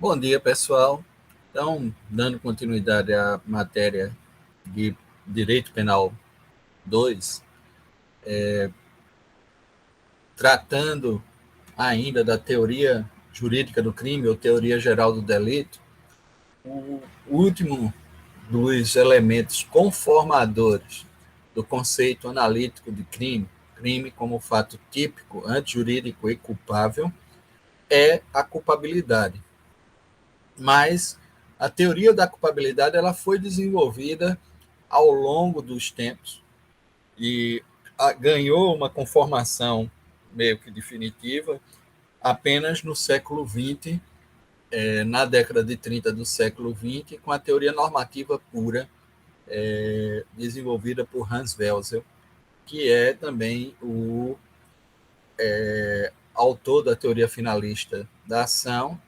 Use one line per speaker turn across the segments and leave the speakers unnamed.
Bom dia, pessoal. Então, dando continuidade à matéria de Direito Penal 2, tratando ainda da teoria jurídica do crime ou teoria geral do delito, o último dos elementos conformadores do conceito analítico de crime, crime como fato típico, antijurídico e culpável, é a culpabilidade. Mas a teoria da culpabilidade ela foi desenvolvida ao longo dos tempos e ganhou uma conformação meio que definitiva apenas no século XX, na década de 30 do século XX, com a teoria normativa pura desenvolvida por Hans Welzel, que é também o autor da teoria finalista da ação,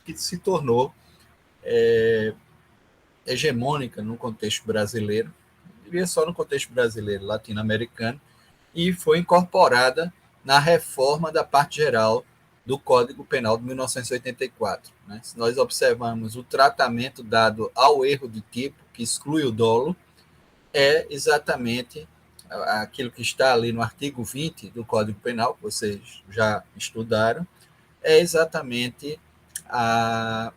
que se tornou hegemônica no contexto brasileiro, diria só no contexto brasileiro, latino-americano, e foi incorporada na reforma da parte geral do Código Penal de 1984. Né? Se nós observarmos o tratamento dado ao erro de tipo, que exclui o dolo, é exatamente aquilo que está ali no artigo 20 do Código Penal, que vocês já estudaram, é exatamente a,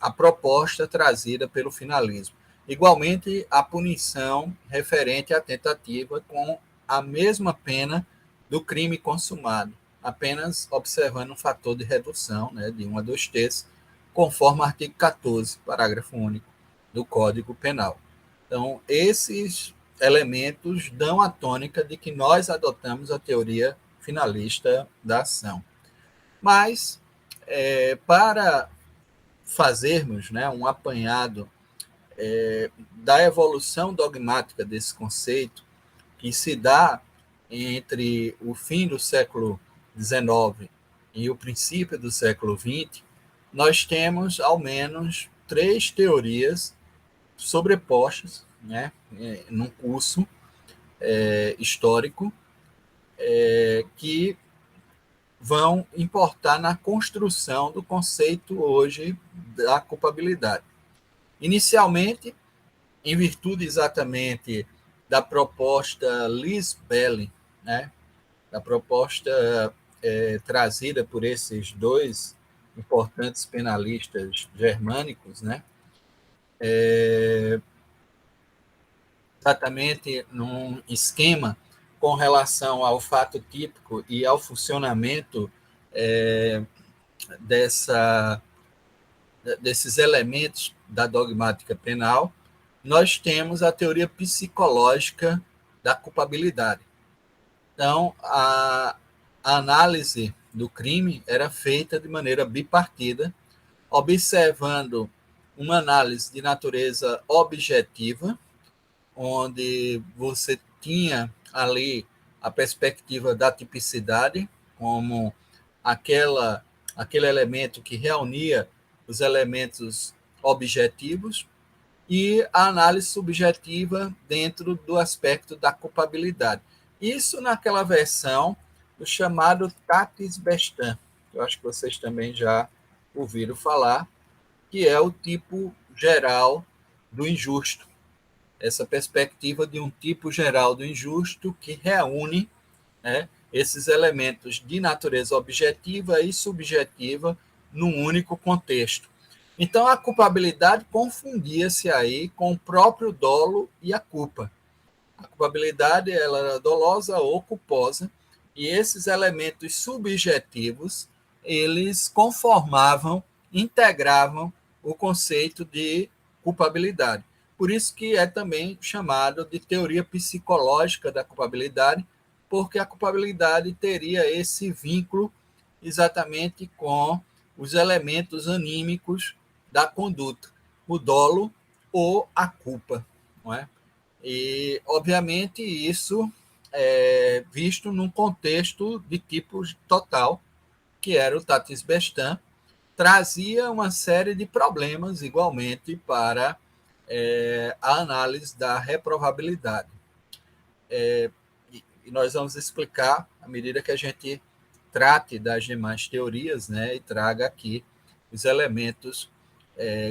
a proposta trazida pelo finalismo. Igualmente, a punição referente à tentativa com a mesma pena do crime consumado, apenas observando um fator de redução, né, de 1 a 2 terços, conforme o artigo 14, parágrafo único do Código Penal. Então, esses elementos dão a tônica de que nós adotamos a teoria finalista da ação. Mas, para fazermos, né, um apanhado da evolução dogmática desse conceito, que se dá entre o fim do século XIX e o princípio do século XX, nós temos ao menos três teorias sobrepostas, né, num curso histórico, que vão importar na construção do conceito hoje da culpabilidade. Inicialmente, em virtude exatamente da proposta Lis-Belli, né, da proposta trazida por esses dois importantes penalistas germânicos, né, exatamente num esquema com relação ao fato típico e ao funcionamento dessa, desses elementos da dogmática penal, nós temos a teoria psicológica da culpabilidade. Então, a análise do crime era feita de maneira bipartida, observando uma análise de natureza objetiva, onde você tinha ali a perspectiva da tipicidade, como aquele elemento que reunia os elementos objetivos, e a análise subjetiva dentro do aspecto da culpabilidade. Isso naquela versão do chamado Tatis Bestan, que eu acho que vocês também já ouviram falar, que é o tipo geral do injusto. Essa perspectiva de um tipo geral do injusto que reúne, né, esses elementos de natureza objetiva e subjetiva num único contexto. Então, a culpabilidade confundia-se aí com o próprio dolo e a culpa. A culpabilidade ela era dolosa ou culposa, e esses elementos subjetivos, eles conformavam, integravam o conceito de culpabilidade. Por isso que é também chamado de teoria psicológica da culpabilidade, porque a culpabilidade teria esse vínculo exatamente com os elementos anímicos da conduta, o dolo ou a culpa, não é? E, obviamente, isso é visto num contexto de tipo total, que era o Tatis Bestan, trazia uma série de problemas, igualmente, para a análise da reprovabilidade. E nós vamos explicar, à medida que a gente trate das demais teorias, né, e traga aqui os elementos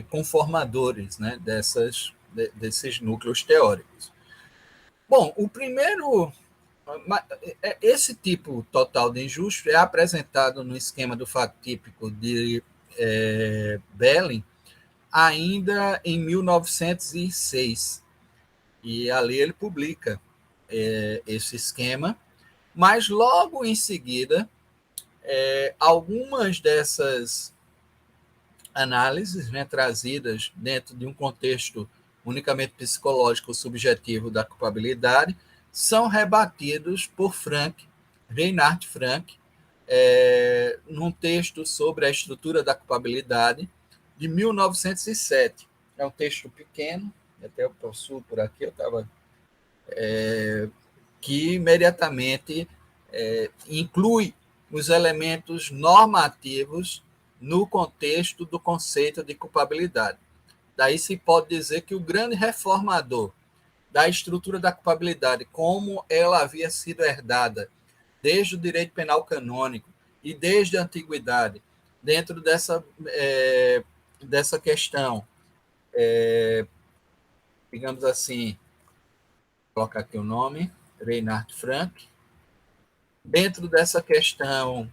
conformadores, né, desses núcleos teóricos. Bom, o primeiro, esse tipo total de injusto é apresentado no esquema do fato típico de Belling ainda em 1906, e ali ele publica esse esquema, mas logo em seguida, algumas dessas análises, né, trazidas dentro de um contexto unicamente psicológico subjetivo da culpabilidade, são rebatidos por Reinhard Frank, num texto sobre a estrutura da culpabilidade, de 1907. É um texto pequeno, até eu possuo por aqui, eu estava... que imediatamente inclui os elementos normativos no contexto do conceito de culpabilidade. Daí se pode dizer que o grande reformador da estrutura da culpabilidade, como ela havia sido herdada desde o direito penal canônico e desde a antiguidade, dentro dessa questão, digamos assim, vou colocar aqui o nome, Reinhard Frank, dentro dessa questão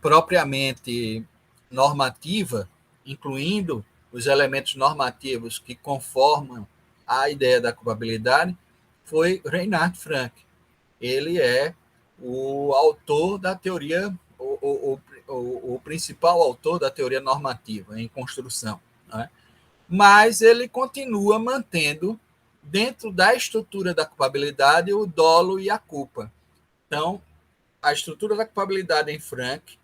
propriamente normativa, incluindo os elementos normativos que conformam a ideia da culpabilidade, foi Reinhard Frank. Ele é o autor da teoria, o principal autor da teoria normativa em construção, né? Mas ele continua mantendo, dentro da estrutura da culpabilidade, o dolo e a culpa. Então, a estrutura da culpabilidade em Frank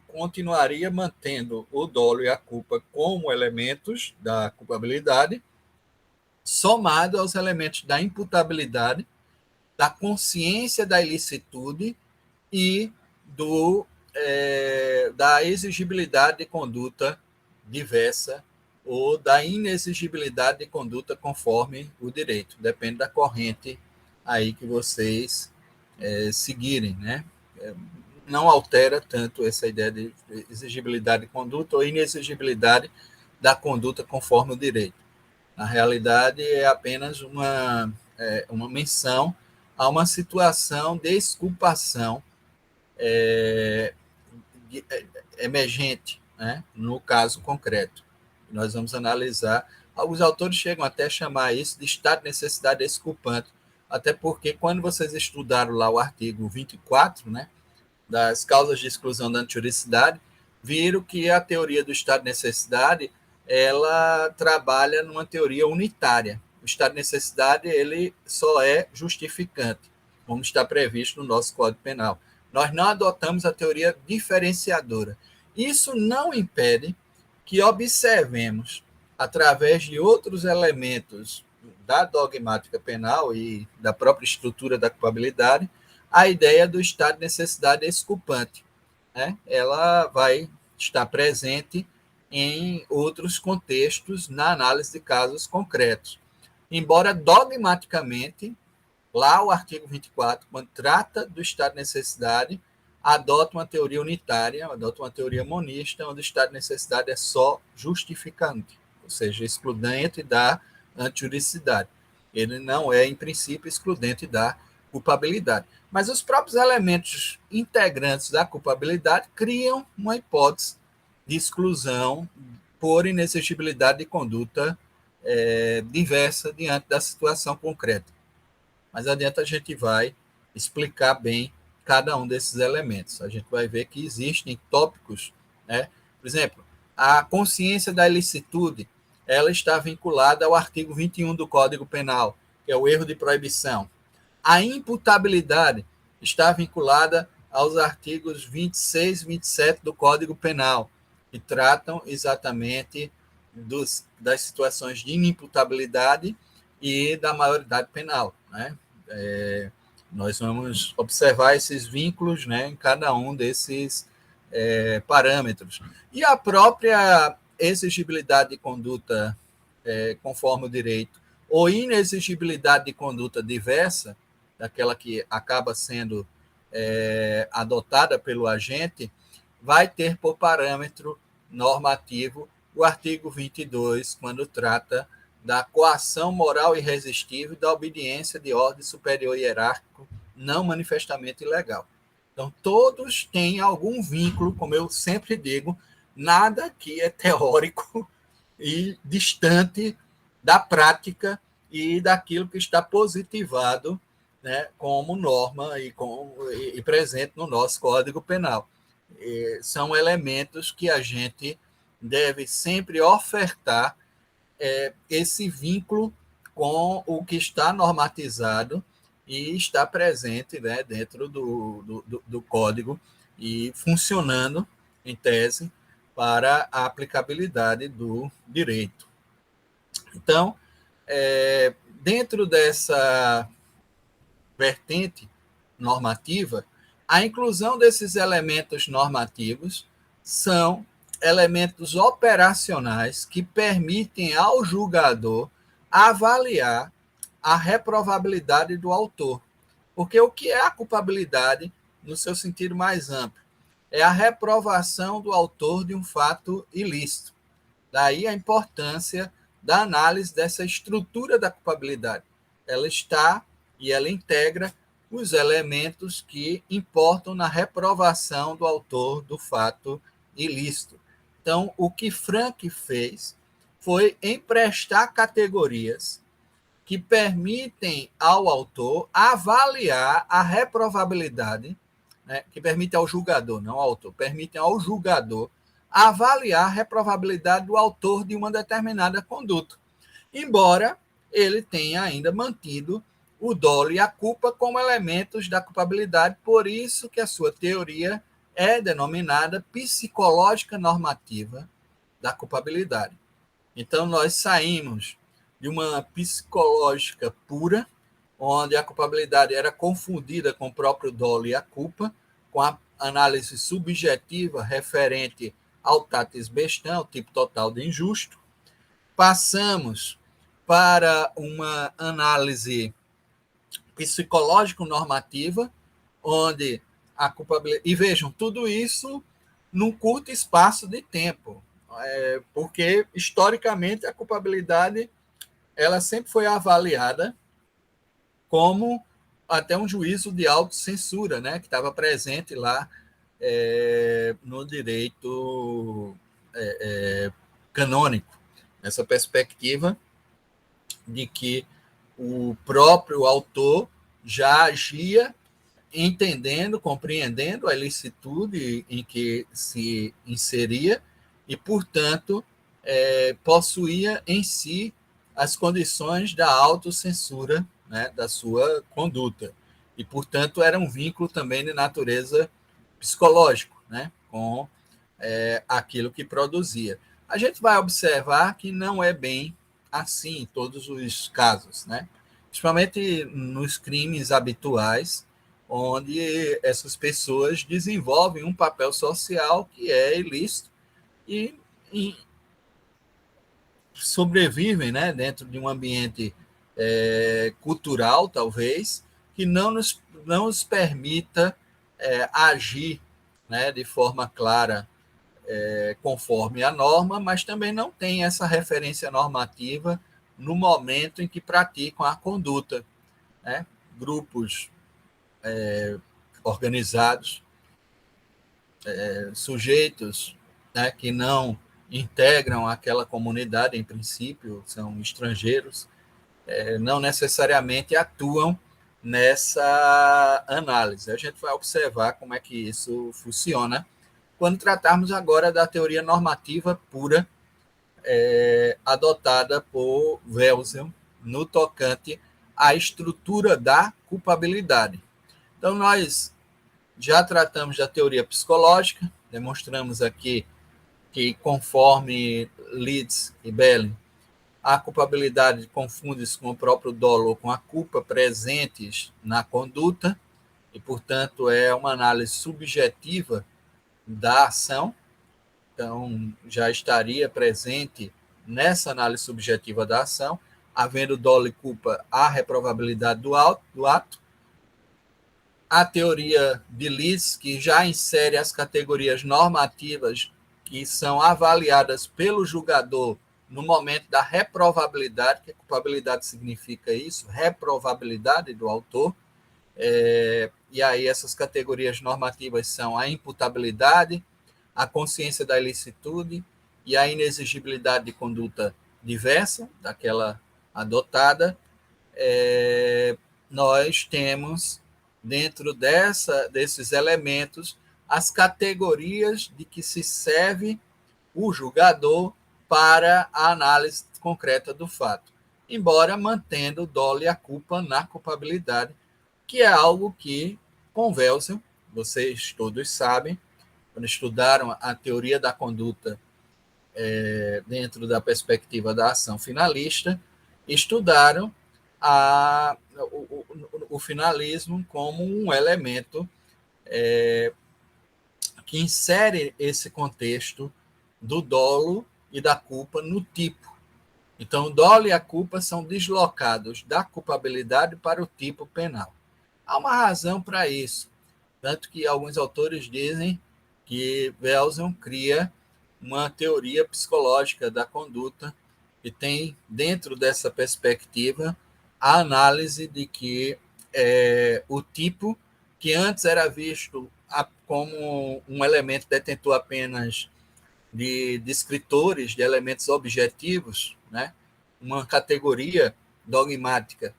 continuaria mantendo o dolo e a culpa como elementos da culpabilidade, somado aos elementos da imputabilidade, da consciência da ilicitude e da exigibilidade de conduta diversa ou da inexigibilidade de conduta conforme o direito. Depende da corrente aí que vocês seguirem, né? Não altera tanto essa ideia de exigibilidade de conduta ou inexigibilidade da conduta conforme o direito. Na realidade, é apenas uma menção a uma situação de exculpação emergente, né, no caso concreto. Nós vamos analisar. Alguns autores chegam até a chamar isso de estado de necessidade exculpante, até porque quando vocês estudaram lá o artigo 24, né, das causas de exclusão da antijuridicidade, viram que a teoria do estado de necessidade ela trabalha numa teoria unitária. O estado de necessidade ele só é justificante, como está previsto no nosso Código Penal. Nós não adotamos a teoria diferenciadora. Isso não impede que observemos, através de outros elementos da dogmática penal e da própria estrutura da culpabilidade, a ideia do estado de necessidade exculpante, né? Ela vai estar presente em outros contextos na análise de casos concretos. Embora dogmaticamente, lá o artigo 24, quando trata do estado de necessidade, adota uma teoria unitária, adota uma teoria monista, onde o estado de necessidade é só justificante, ou seja, excludente da antijuridicidade. Ele não é, em princípio, excludente da culpabilidade. Mas os próprios elementos integrantes da culpabilidade criam uma hipótese de exclusão por inexigibilidade de conduta diversa diante da situação concreta. Mas adiante a gente vai explicar bem cada um desses elementos. A gente vai ver que existem tópicos, né? Por exemplo, a consciência da ilicitude, ela está vinculada ao artigo 21 do Código Penal, que é o erro de proibição. A imputabilidade está vinculada aos artigos 26 e 27 do Código Penal, que tratam exatamente das situações de inimputabilidade e da maioridade penal, né? Nós vamos observar esses vínculos, né, em cada um desses parâmetros. E a própria exigibilidade de conduta conforme o direito, ou inexigibilidade de conduta diversa, daquela que acaba sendo adotada pelo agente, vai ter por parâmetro normativo o artigo 22, quando trata da coação moral irresistível e da obediência de ordem superior hierárquico não manifestamente ilegal. Então, todos têm algum vínculo, como eu sempre digo, nada aqui é teórico e distante da prática e daquilo que está positivado, né, como norma e presente no nosso Código Penal. São elementos que a gente deve sempre ofertar esse vínculo com o que está normatizado e está presente, né, dentro do código e funcionando, em tese, para a aplicabilidade do direito. Então, dentro dessa vertente normativa, a inclusão desses elementos normativos são elementos operacionais que permitem ao julgador avaliar a reprovabilidade do autor. Porque o que é a culpabilidade, no seu sentido mais amplo? É a reprovação do autor de um fato ilícito. Daí a importância da análise dessa estrutura da culpabilidade. Ela está e ela integra os elementos que importam na reprovação do autor do fato ilícito. Então, o que Frank fez foi emprestar categorias que permitem ao autor avaliar a reprovabilidade, né, que permite ao julgador, não ao autor, permitem ao julgador avaliar a reprovabilidade do autor de uma determinada conduta, embora ele tenha ainda mantido o dolo e a culpa como elementos da culpabilidade, por isso que a sua teoria é denominada psicológica normativa da culpabilidade. Então, nós saímos de uma psicológica pura, onde a culpabilidade era confundida com o próprio dolo e a culpa, com a análise subjetiva referente ao tatis bestam, o tipo total de injusto. Passamos para uma análise psicológico-normativa, onde a culpabilidade... E vejam, tudo isso num curto espaço de tempo, porque, historicamente, a culpabilidade ela sempre foi avaliada como até um juízo de autocensura, né, que estava presente lá no direito canônico, essa perspectiva de que o próprio autor já agia entendendo, compreendendo a ilicitude em que se inseria e, portanto, possuía em si as condições da autocensura, né, da sua conduta. E, portanto, era um vínculo também de natureza psicológico, né, com aquilo que produzia. A gente vai observar que não é bem assim em todos os casos, né? Principalmente nos crimes habituais, onde essas pessoas desenvolvem um papel social que é ilícito e sobrevivem, né, dentro de um ambiente cultural, talvez, que não nos permita agir, né, de forma clara, conforme a norma, mas também não tem essa referência normativa no momento em que praticam a conduta, né? Grupos organizados, sujeitos, né, que não integram aquela comunidade, em princípio, são estrangeiros, não necessariamente atuam nessa análise. A gente vai observar como é que isso funciona quando tratarmos agora da teoria normativa pura adotada por Welsel no tocante à estrutura da culpabilidade. Então, nós já tratamos da teoria psicológica, demonstramos aqui que, conforme Leeds e Belling, a culpabilidade confunde-se com o próprio dolo ou com a culpa presentes na conduta, e, portanto, é uma análise subjetiva da ação. Então, já estaria presente nessa análise subjetiva da ação, havendo dolo e culpa, a reprovabilidade do ato. a teoria de Leeds, que já insere as categorias normativas que são avaliadas pelo julgador no momento da reprovabilidade, que culpabilidade significa isso, reprovabilidade do autor. E aí essas categorias normativas são a imputabilidade, a consciência da ilicitude e a inexigibilidade de conduta diversa, daquela adotada. Nós temos, dentro desses elementos, as categorias de que se serve o julgador para a análise concreta do fato, embora mantendo o dolo e a culpa na culpabilidade, que é algo que, com Welsel, vocês todos sabem, quando estudaram a teoria da conduta dentro da perspectiva da ação finalista, estudaram o finalismo como um elemento que insere esse contexto do dolo e da culpa no tipo. Então, o dolo e a culpa são deslocados da culpabilidade para o tipo penal. Há uma razão para isso, tanto que alguns autores dizem que Welsel cria uma teoria psicológica da conduta que tem, dentro dessa perspectiva, a análise de que o tipo, que antes era visto como um elemento detentor apenas de descritores, de elementos objetivos, né? Uma categoria dogmática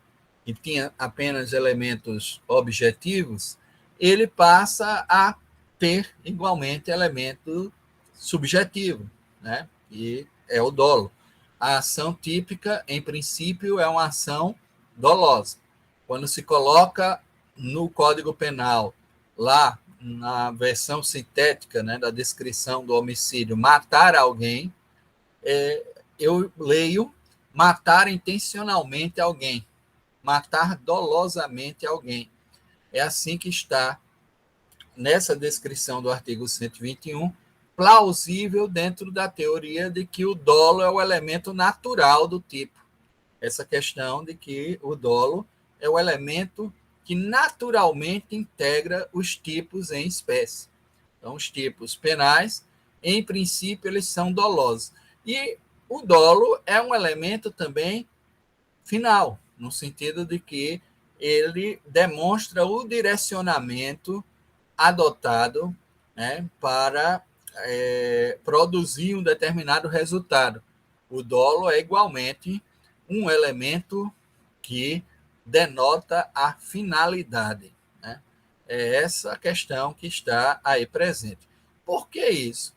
que tinha apenas elementos objetivos, ele passa a ter igualmente elemento subjetivo, né? E é o dolo. A ação típica, em princípio, é uma ação dolosa. Quando se coloca no Código Penal, lá na versão sintética, né, da descrição do homicídio, matar alguém, eu leio matar intencionalmente alguém, matar dolosamente alguém. É assim que está nessa descrição do artigo 121, plausível dentro da teoria de que o dolo é o elemento natural do tipo. Essa questão de que o dolo é o elemento que naturalmente integra os tipos em espécie. Então, os tipos penais, em princípio, eles são dolosos. E o dolo é um elemento também final, no sentido de que ele demonstra o direcionamento adotado, né, para produzir um determinado resultado. O dolo é igualmente um elemento que denota a finalidade, né? É essa questão que está aí presente. Por que isso?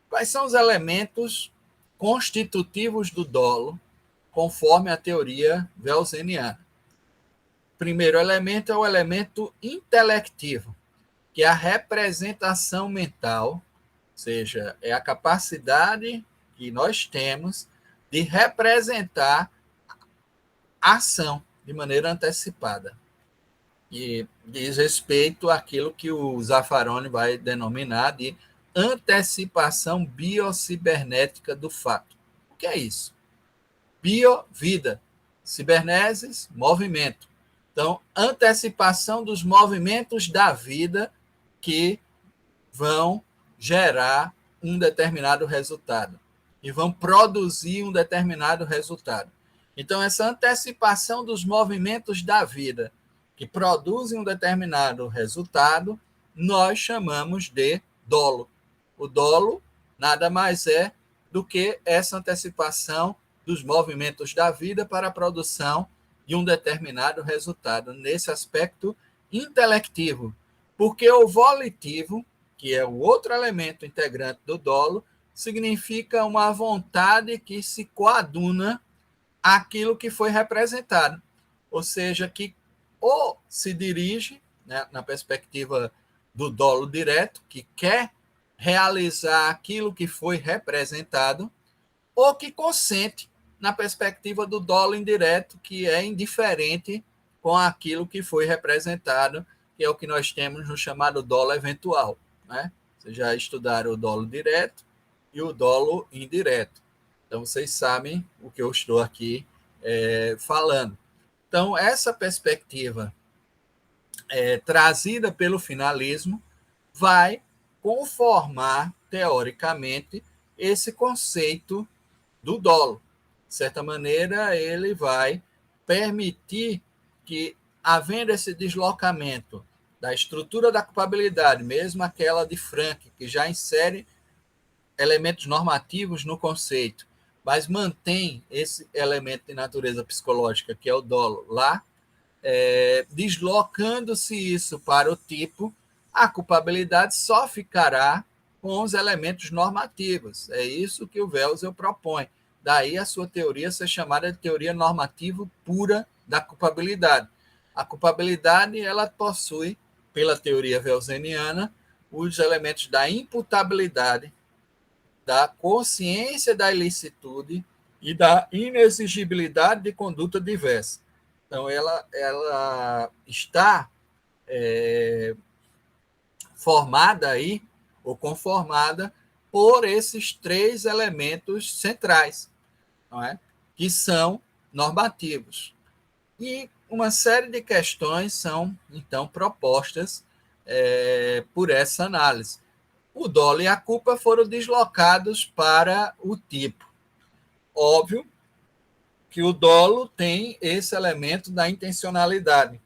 Quais são os elementos constitutivos do dolo, conforme a teoria welseniana? O primeiro elemento é o elemento intelectivo, que é a representação mental, ou seja, é a capacidade que nós temos de representar a ação de maneira antecipada. E diz respeito àquilo que o Zaffaroni vai denominar de antecipação biocibernética do fato. O que é isso? Bio, vida. Ciberneses, movimento. Então, antecipação dos movimentos da vida que vão gerar um determinado resultado e vão produzir um determinado resultado. Então, essa antecipação dos movimentos da vida que produzem um determinado resultado, nós chamamos de dolo. O dolo nada mais é do que essa antecipação dos movimentos da vida para a produção de um determinado resultado, nesse aspecto intelectivo. Porque o volitivo, que é o outro elemento integrante do dolo, significa uma vontade que se coaduna àquilo que foi representado. Ou seja, que ou se dirige, né, na perspectiva do dolo direto, que quer realizar aquilo que foi representado, ou que consente na perspectiva do dolo indireto, que é indiferente com aquilo que foi representado, que é o que nós temos no chamado dolo eventual, né? Vocês já estudaram o dolo direto e o dolo indireto. Então, vocês sabem o que eu estou aqui falando. Então, essa perspectiva trazida pelo finalismo, vai conformar, teoricamente, esse conceito do dolo. De certa maneira, ele vai permitir que, havendo esse deslocamento da estrutura da culpabilidade, mesmo aquela de Frank, que já insere elementos normativos no conceito, mas mantém esse elemento de natureza psicológica, que é o dolo, lá, deslocando-se isso para o tipo, a culpabilidade só ficará com os elementos normativos. É isso que o Welser propõe. Daí a sua teoria ser chamada de teoria normativa pura da culpabilidade. A culpabilidade, ela possui, pela teoria welseriana, os elementos da imputabilidade, da consciência da ilicitude e da inexigibilidade de conduta diversa. Então, ela está formada aí, ou conformada, por esses três elementos centrais, não é? Que são normativos. E uma série de questões são, então, propostas por essa análise. O dolo e a culpa foram deslocados para o tipo. Óbvio que o dolo tem esse elemento da intencionalidade,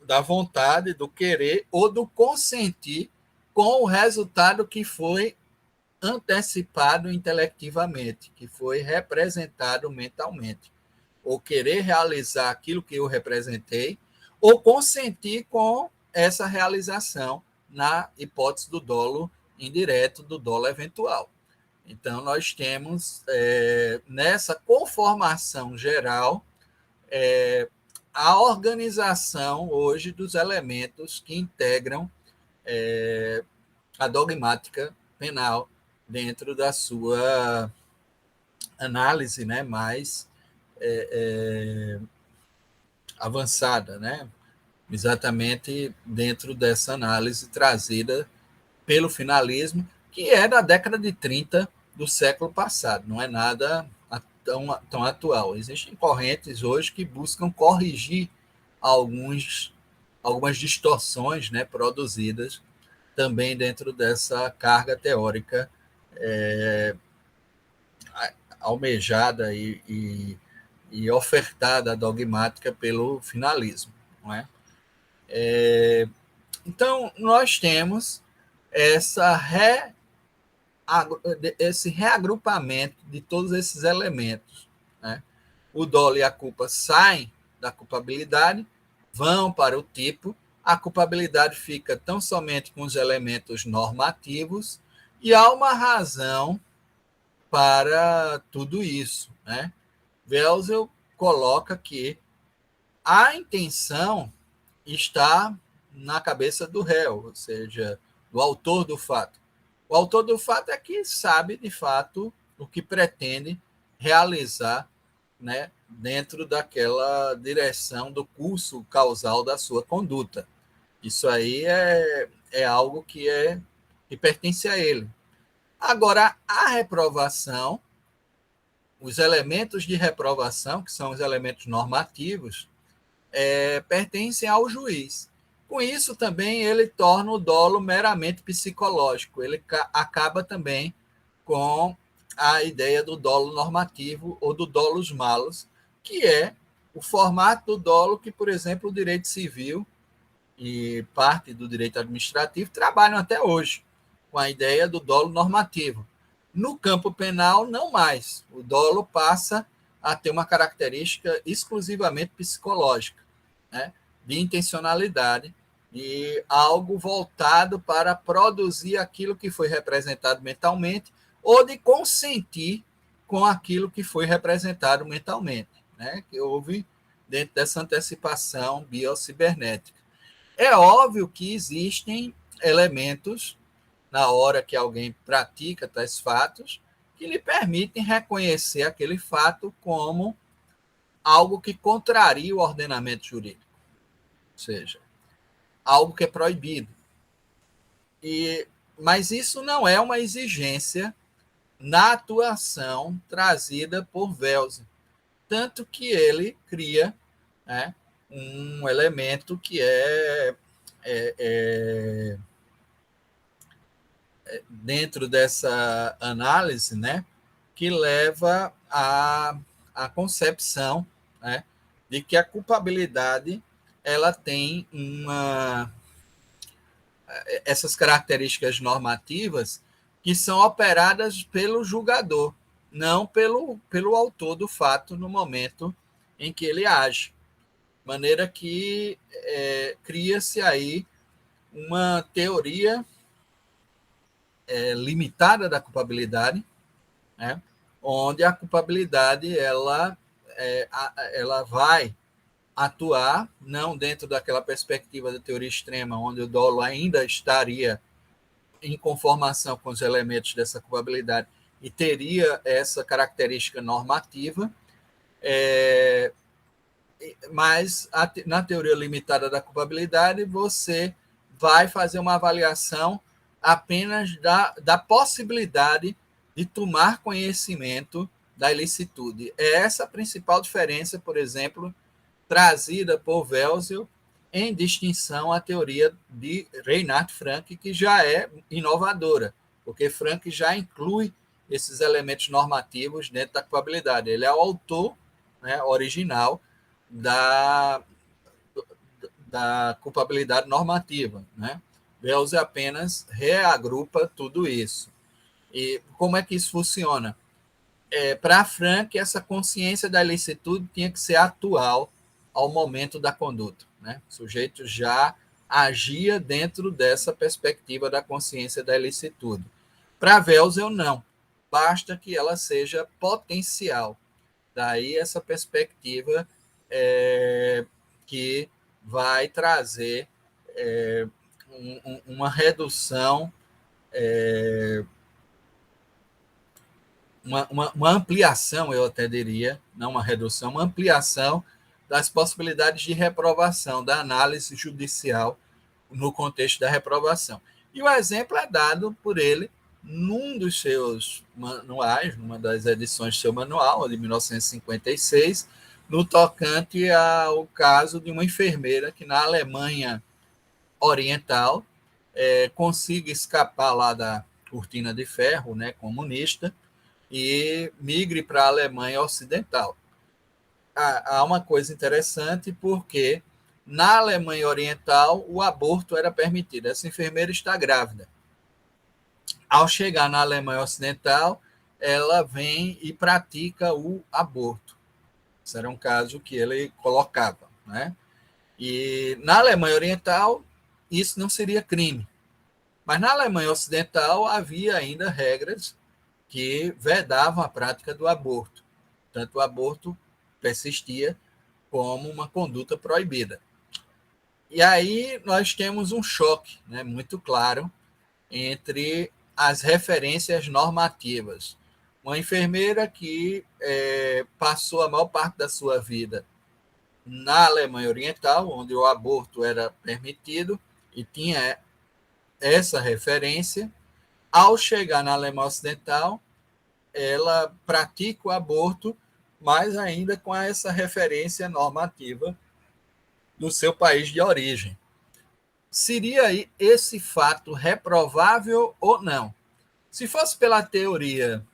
da vontade, do querer ou do consentir com o resultado que foi antecipado intelectivamente, que foi representado mentalmente. Ou querer realizar aquilo que eu representei, ou consentir com essa realização na hipótese do dolo indireto, do dolo eventual. Então, nós temos, nessa conformação geral, a organização hoje dos elementos que integram a dogmática penal dentro da sua análise, né, mais avançada, né? Exatamente dentro dessa análise trazida pelo finalismo, que é da década de 30 do século passado, não é nada tão atual. Existem correntes hoje que buscam corrigir algumas distorções, né, produzidas também dentro dessa carga teórica almejada e ofertada dogmática pelo finalismo. Não é? Então, nós temos esse reagrupamento de todos esses elementos. Né? O dolo e a culpa saem da culpabilidade, vão para o tipo, a culpabilidade fica tão somente com os elementos normativos, e há uma razão para tudo isso. Né? Welser coloca que a intenção está na cabeça do réu, ou seja, do autor do fato. O autor do fato é que sabe, de fato, o que pretende realizar, né, dentro daquela direção do curso causal da sua conduta. Isso aí é algo que pertence a ele. Agora, a reprovação, os elementos de reprovação, que são os elementos normativos, pertencem ao juiz. Com isso, também, ele torna o dolo meramente psicológico. Ele acaba também com a ideia do dolo normativo ou do dolus malus, que é o formato do dolo que, por exemplo, o direito civil e parte do direito administrativo trabalham até hoje, com a ideia do dolo normativo. No campo penal, não mais. O dolo passa a ter uma característica exclusivamente psicológica, né, de intencionalidade e algo voltado para produzir aquilo que foi representado mentalmente ou de consentir com aquilo que foi representado mentalmente, né, que houve dentro dessa antecipação biocibernética. É óbvio que existem elementos na hora que alguém pratica tais fatos que lhe permitem reconhecer aquele fato como algo que contraria o ordenamento jurídico, ou seja, algo que é proibido. Mas isso não é uma exigência na atuação trazida por Welser, tanto que ele cria, né, um elemento que é dentro dessa análise, né, que leva à concepção, né, de que a culpabilidade ela tem essas características normativas que são operadas pelo julgador, não pelo autor do fato no momento em que ele age. De maneira que cria-se aí uma teoria limitada da culpabilidade, né, onde a culpabilidade ela vai atuar não dentro daquela perspectiva da teoria extrema, onde o dolo ainda estaria em conformação com os elementos dessa culpabilidade e teria essa característica normativa, mas na teoria limitada da culpabilidade você vai fazer uma avaliação apenas da possibilidade de tomar conhecimento da ilicitude. É essa a principal diferença, por exemplo, trazida por Welsel em distinção à teoria de Reinhard Frank, que já é inovadora, porque Frank já inclui esses elementos normativos dentro da culpabilidade. Ele é o autor, né, original da culpabilidade normativa, né? Welsel apenas reagrupa tudo isso. E como é que isso funciona? Para Frank, essa consciência da ilicitude tinha que ser atual ao momento da conduta, né? O sujeito já agia dentro dessa perspectiva da consciência da ilicitude. Para Welsel, não. Basta que ela seja potencial. Daí essa perspectiva que vai trazer uma redução, uma ampliação, eu até diria, não uma redução, uma ampliação das possibilidades de reprovação, da análise judicial no contexto da reprovação. E o exemplo é dado por ele num dos seus manuais, numa das edições do seu manual, de 1956, no tocante ao caso de uma enfermeira que na Alemanha Oriental consiga escapar lá da cortina de ferro, né, comunista, e migre para a Alemanha Ocidental. Há uma coisa interessante, porque na Alemanha Oriental o aborto era permitido. Essa enfermeira está grávida. Ao chegar na Alemanha Ocidental, ela vem e pratica o aborto. Esse era um caso que ele colocava, né? E na Alemanha Oriental, isso não seria crime. Mas na Alemanha Ocidental havia ainda regras que vedavam a prática do aborto. Portanto, o aborto persistia como uma conduta proibida. E aí nós temos um choque, né, muito claro entre as referências normativas. Uma enfermeira que passou a maior parte da sua vida na Alemanha Oriental, onde o aborto era permitido, e tinha essa referência. Ao chegar na Alemanha Ocidental, ela pratica o aborto, mas ainda com essa referência normativa do seu país de origem. Seria esse fato reprovável ou não? Se fosse pela teoria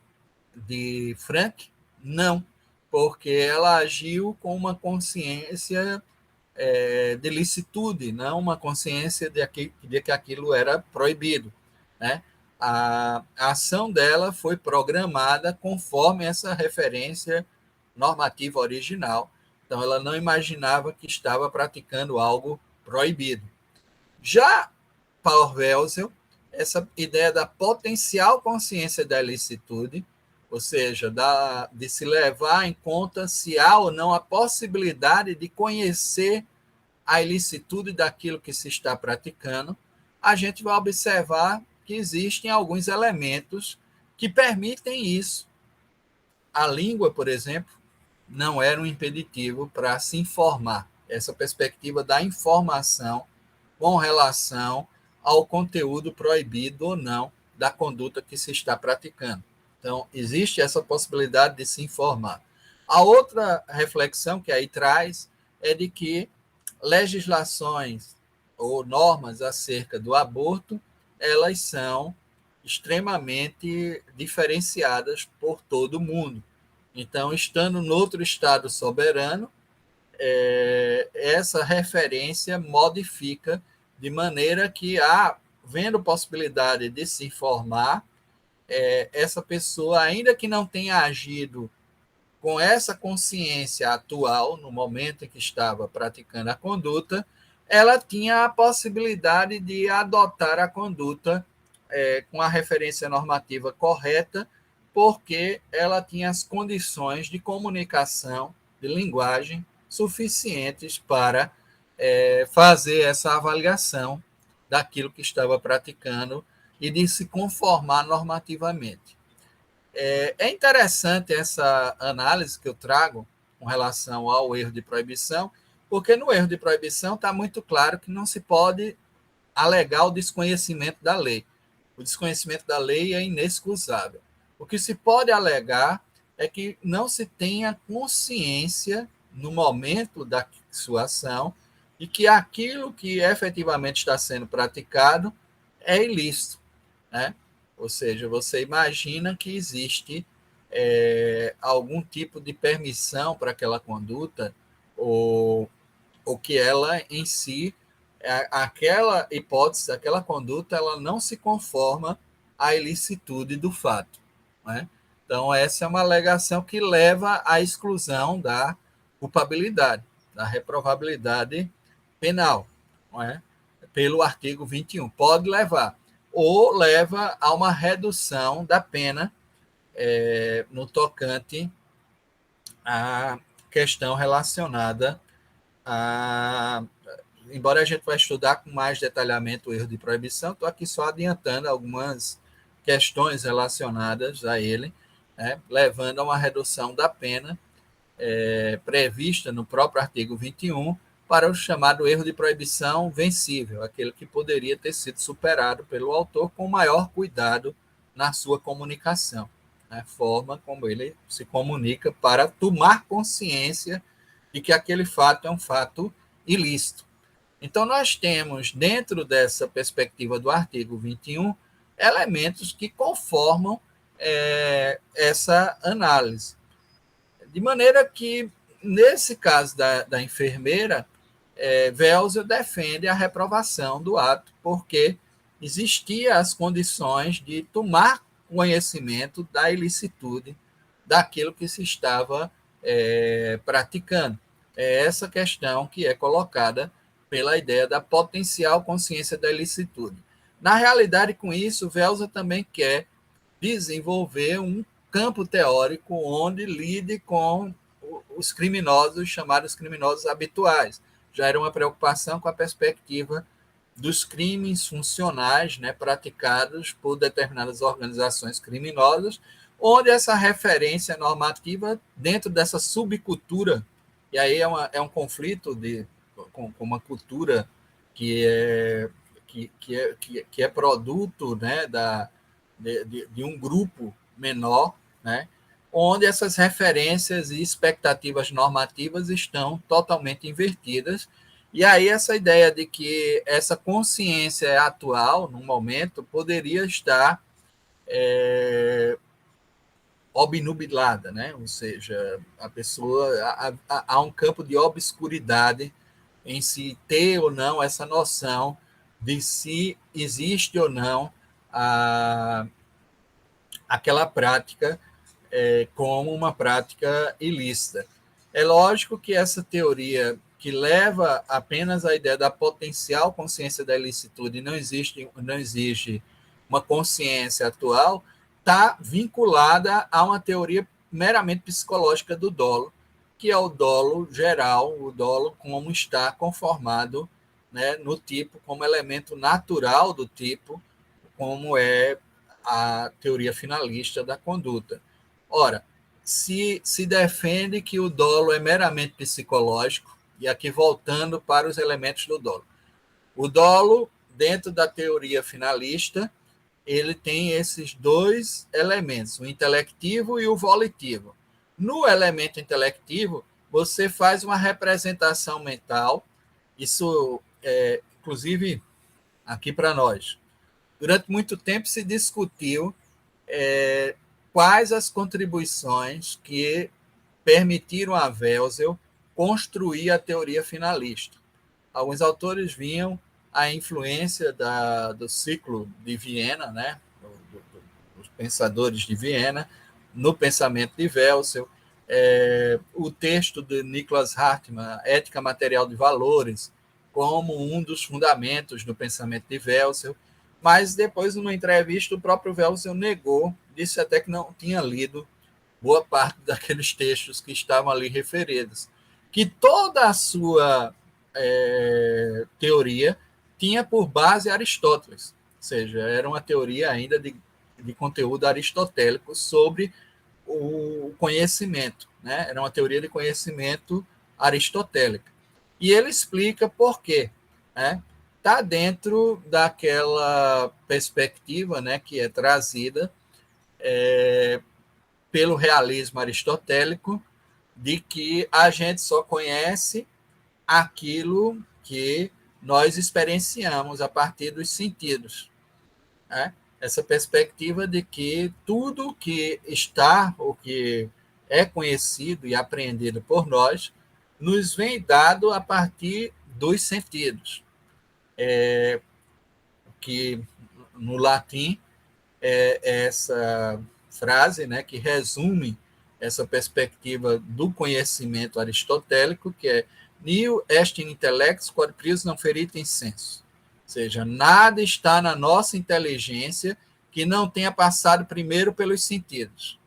de Frank, não, porque ela agiu com uma consciência de licitude, não uma consciência de que aquilo era proibido, né? A ação dela foi programada conforme essa referência normativa original. Então, ela não imaginava que estava praticando algo proibido. Já para Welsel, essa ideia da potencial consciência da ilicitude, ou seja, de se levar em conta se há ou não a possibilidade de conhecer a ilicitude daquilo que se está praticando, a gente vai observar que existem alguns elementos que permitem isso. A língua, por exemplo, não era um impeditivo para se informar. Essa perspectiva da informação com relação ao conteúdo proibido ou não da conduta que se está praticando. Então, existe essa possibilidade de se informar. A outra reflexão que aí traz é de que legislações ou normas acerca do aborto, elas são extremamente diferenciadas por todo o mundo. Então, estando no outro Estado soberano, essa referência modifica de maneira que, vendo possibilidade de se informar, essa pessoa, ainda que não tenha agido com essa consciência atual, no momento em que estava praticando a conduta, ela tinha a possibilidade de adotar a conduta com a referência normativa correta, porque ela tinha as condições de comunicação, de linguagem suficientes para fazer essa avaliação daquilo que estava praticando e de se conformar normativamente. É interessante essa análise que eu trago com relação ao erro de proibição, porque no erro de proibição está muito claro que não se pode alegar o desconhecimento da lei. O desconhecimento da lei é inexcusável. O que se pode alegar é que não se tenha consciência no momento da sua ação e que aquilo que efetivamente está sendo praticado é ilícito, né? Ou seja, você imagina que existe algum tipo de permissão para aquela conduta, ou que ela em si, aquela hipótese, aquela conduta, ela não se conforma à ilicitude do fato, né? Então, essa é uma alegação que leva à exclusão da culpabilidade, da reprovabilidade penal, não é? Pelo artigo 21. Pode levar, ou leva a uma redução da pena no tocante à questão relacionada a. Embora a gente vai estudar com mais detalhamento o erro de proibição, estou aqui só adiantando algumas questões relacionadas a ele, né, levando a uma redução da pena prevista no próprio artigo 21 para o chamado erro de proibição vencível, aquele que poderia ter sido superado pelo autor com maior cuidado na sua comunicação, a forma como ele se comunica para tomar consciência de que aquele fato é um fato ilícito. Então, nós temos, dentro dessa perspectiva do artigo 21, elementos que conformam essa análise. De maneira que, nesse caso da enfermeira, Welser defende a reprovação do ato, porque existiam as condições de tomar conhecimento da ilicitude daquilo que se estava praticando. É essa questão que é colocada pela ideia da potencial consciência da ilicitude. Na realidade, com isso, Welser também quer desenvolver um campo teórico onde lide com os criminosos, chamados criminosos habituais. Já era uma preocupação com a perspectiva dos crimes funcionais, né, praticados por determinadas organizações criminosas, onde essa referência normativa, dentro dessa subcultura, e aí é um conflito com uma cultura que é produto, né, de um grupo menor, né, onde essas referências e expectativas normativas estão totalmente invertidas. E aí essa ideia de que essa consciência é atual, no momento, poderia estar obnubilada, né? Ou seja, a pessoa há um campo de obscuridade em se ter ou não essa noção de se existe ou não aquela prática como uma prática ilícita. É lógico que essa teoria que leva apenas à ideia da potencial consciência da ilicitude e não exige uma consciência atual, está vinculada a uma teoria meramente psicológica do dolo, que é o dolo geral, o dolo como está conformado, né, no tipo, como elemento natural do tipo, como é a teoria finalista da conduta. Ora, se defende que o dolo é meramente psicológico, e aqui voltando para os elementos do dolo. O dolo, dentro da teoria finalista, ele tem esses dois elementos, o intelectivo e o volitivo. No elemento intelectivo, você faz uma representação mental Isso, inclusive, aqui para nós. Durante muito tempo se discutiu quais as contribuições que permitiram a Welser construir a teoria finalista. Alguns autores viam a influência do ciclo de Viena, né, dos pensadores de Viena, no pensamento de Welser, o texto de Nicholas Hartmann, Ética Material de Valores, como um dos fundamentos do pensamento de Welser, mas depois, numa entrevista, o próprio Welser negou, disse até que não tinha lido boa parte daqueles textos que estavam ali referidos, que toda a sua teoria tinha por base Aristóteles, ou seja, era uma teoria ainda de conteúdo aristotélico sobre o conhecimento, né? Era uma teoria de conhecimento aristotélica. E ele explica por quê, né? Está dentro daquela perspectiva, né, que é trazida pelo realismo aristotélico, de que a gente só conhece aquilo que nós experienciamos a partir dos sentidos, né? Essa perspectiva de que tudo que está, ou que é conhecido e apreendido por nós, nos vem dado a partir dos sentidos, que no latim é essa frase, né, que resume essa perspectiva do conhecimento aristotélico, que é nihil est in intellectis quod prius non feritem sensu. Ou seja, nada está na nossa inteligência que não tenha passado primeiro pelos sentidos.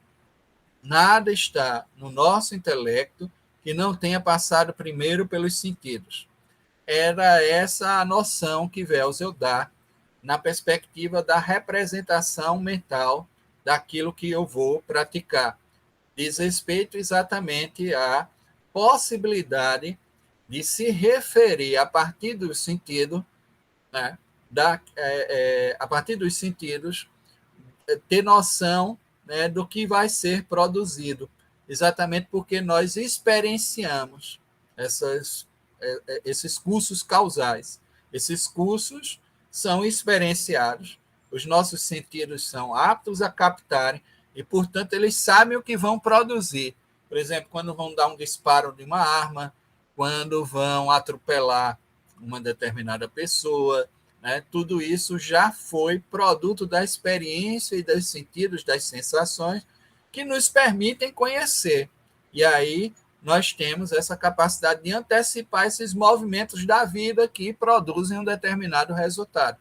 Nada está no nosso intelecto que não tenha passado primeiro pelos sentidos. Era essa a noção que Welser dá na perspectiva da representação mental daquilo que eu vou praticar. Diz respeito exatamente à possibilidade de se referir a partir do sentido, né, a partir dos sentidos, ter noção, né, do que vai ser produzido, exatamente porque nós experienciamos esses cursos causais. Esses cursos são experienciados, os nossos sentidos são aptos a captarem e, portanto, eles sabem o que vão produzir. Por exemplo, quando vão dar um disparo de uma arma, quando vão atropelar uma determinada pessoa, né? Tudo isso já foi produto da experiência e dos sentidos, das sensações, que nos permitem conhecer. E aí nós temos essa capacidade de antecipar esses movimentos da vida que produzem um determinado resultado.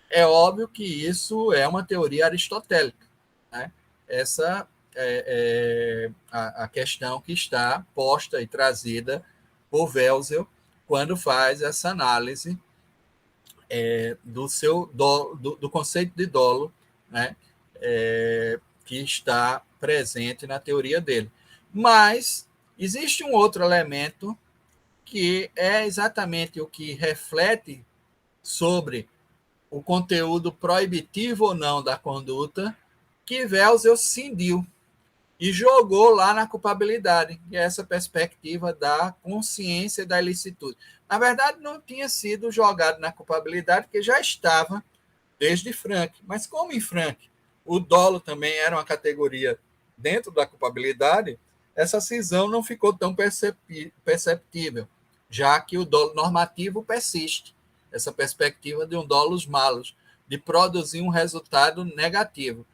É óbvio que isso é uma teoria aristotélica, né? Essa é a questão que está posta e trazida por Welser quando faz essa análise do conceito de dolo, né? Que está presente na teoria dele. Mas existe um outro elemento que é exatamente o que reflete sobre o conteúdo proibitivo ou não da conduta, que Welser cindiu e jogou lá na culpabilidade, que é essa perspectiva da consciência da ilicitude. Na verdade, não tinha sido jogado na culpabilidade, porque já estava desde Frank. Mas como em Frank o dolo também era uma categoria dentro da culpabilidade, essa cisão não ficou tão perceptível, já que o dolo normativo persiste, essa perspectiva de um dolus malus, de produzir um resultado negativo.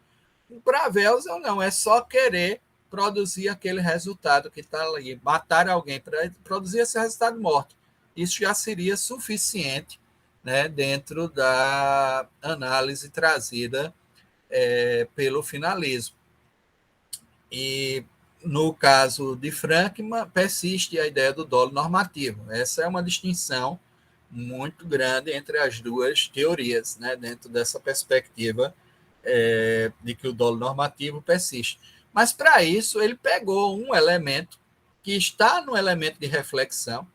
Para Welser, não, é só querer produzir aquele resultado que está ali, matar alguém para produzir esse resultado morto. Isso já seria suficiente, né, dentro da análise trazida pelo finalismo. E no caso de Frankman, persiste a ideia do dolo normativo. Essa é uma distinção muito grande entre as duas teorias, né, dentro dessa perspectiva de que o dolo normativo persiste. Mas, para isso, ele pegou um elemento que está no elemento de reflexão, ou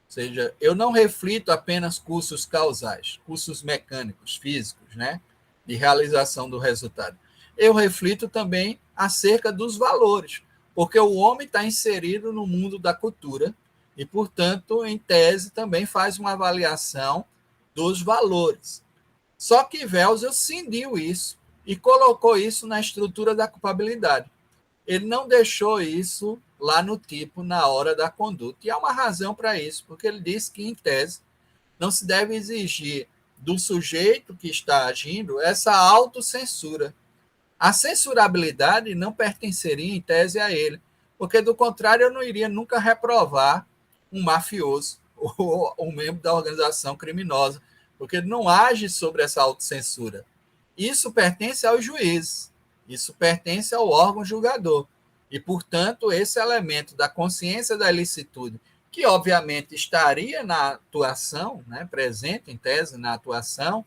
seja, eu não reflito apenas cursos causais, cursos mecânicos, físicos, né, de realização do resultado. Eu reflito também acerca dos valores, porque o homem está inserido no mundo da cultura e, portanto, em tese, também faz uma avaliação dos valores. Só que Welsel cindiu isso e colocou isso na estrutura da culpabilidade. Ele não deixou isso lá no tipo na hora da conduta. E há uma razão para isso, porque ele diz que, em tese, não se deve exigir do sujeito que está agindo essa autocensura. A censurabilidade não pertenceria, em tese, a ele, porque, do contrário, eu não iria nunca reprovar um mafioso ou um membro da organização criminosa, porque ele não age sobre essa autocensura. Isso pertence aos juízes, isso pertence ao órgão julgador. E, portanto, esse elemento da consciência da ilicitude, que obviamente estaria na atuação, né, presente em tese na atuação,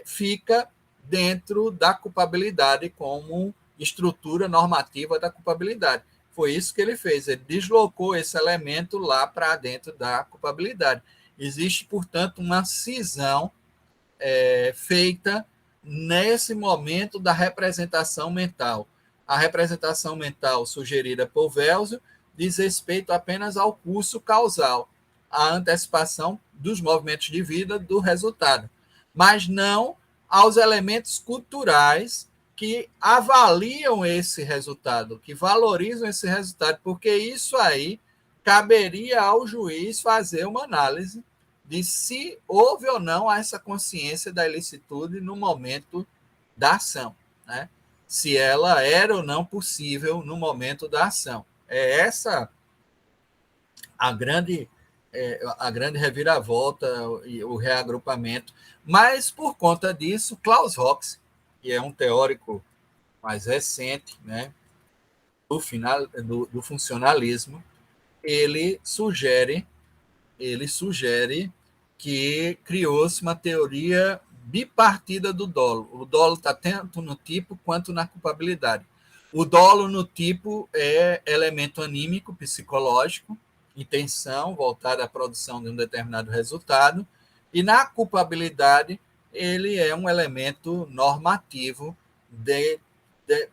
fica dentro da culpabilidade como estrutura normativa da culpabilidade. Foi isso que ele fez, ele deslocou esse elemento lá para dentro da culpabilidade. Existe, portanto, uma cisão feita nesse momento da representação mental. A representação mental sugerida por Welsel diz respeito apenas ao curso causal, à antecipação dos movimentos de vida do resultado, mas não aos elementos culturais que avaliam esse resultado, que valorizam esse resultado, porque isso aí caberia ao juiz fazer uma análise de se houve ou não essa consciência da ilicitude no momento da ação, né? Se ela era ou não possível no momento da ação. É essa a grande reviravolta e o reagrupamento. Mas, por conta disso, Klaus Hoxe, que é um teórico mais recente, né, do funcionalismo, ele sugere que criou-se uma teoria bipartida do dolo. O dolo está tanto no tipo quanto na culpabilidade. O dolo no tipo é elemento anímico, psicológico, intenção voltada à produção de um determinado resultado, e na culpabilidade ele é um elemento normativo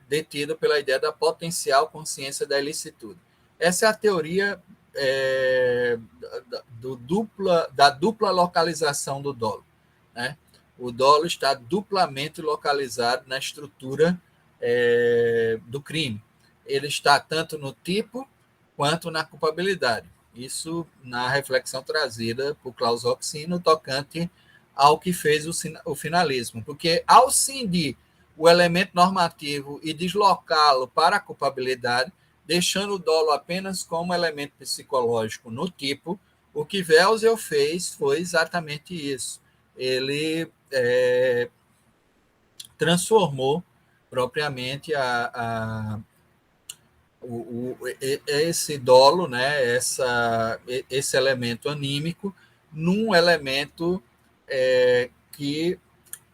detido pela ideia da potencial consciência da ilicitude. Essa é a teoria da dupla localização do dolo, né? O dolo está duplamente localizado na estrutura do crime. Ele está tanto no tipo quanto na culpabilidade. Isso na reflexão trazida por Klaus Hoxe no tocante ao que fez o finalismo. Porque, ao cindir o elemento normativo e deslocá-lo para a culpabilidade, deixando o dolo apenas como elemento psicológico no tipo, o que Welsel fez foi exatamente isso. Ele transformou propriamente esse dolo, né, esse elemento anímico, num elemento que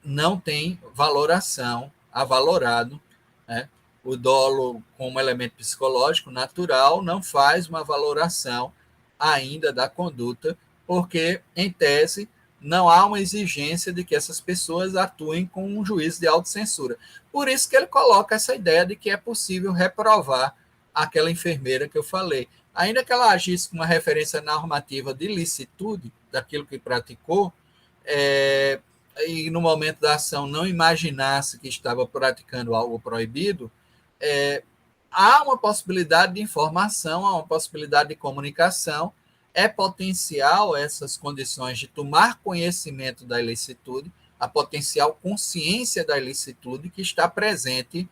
não tem valoração, avalorado, né? O dolo, como elemento psicológico natural, não faz uma valoração ainda da conduta, porque, em tese, não há uma exigência de que essas pessoas atuem com um juízo de autocensura. Por isso que ele coloca essa ideia de que é possível reprovar aquela enfermeira que eu falei. Ainda que ela agisse com uma referência normativa de licitude daquilo que praticou, e no momento da ação não imaginasse que estava praticando algo proibido, há uma possibilidade de informação, há uma possibilidade de comunicação, é potencial essas condições de tomar conhecimento da ilicitude, a potencial consciência da ilicitude que está presente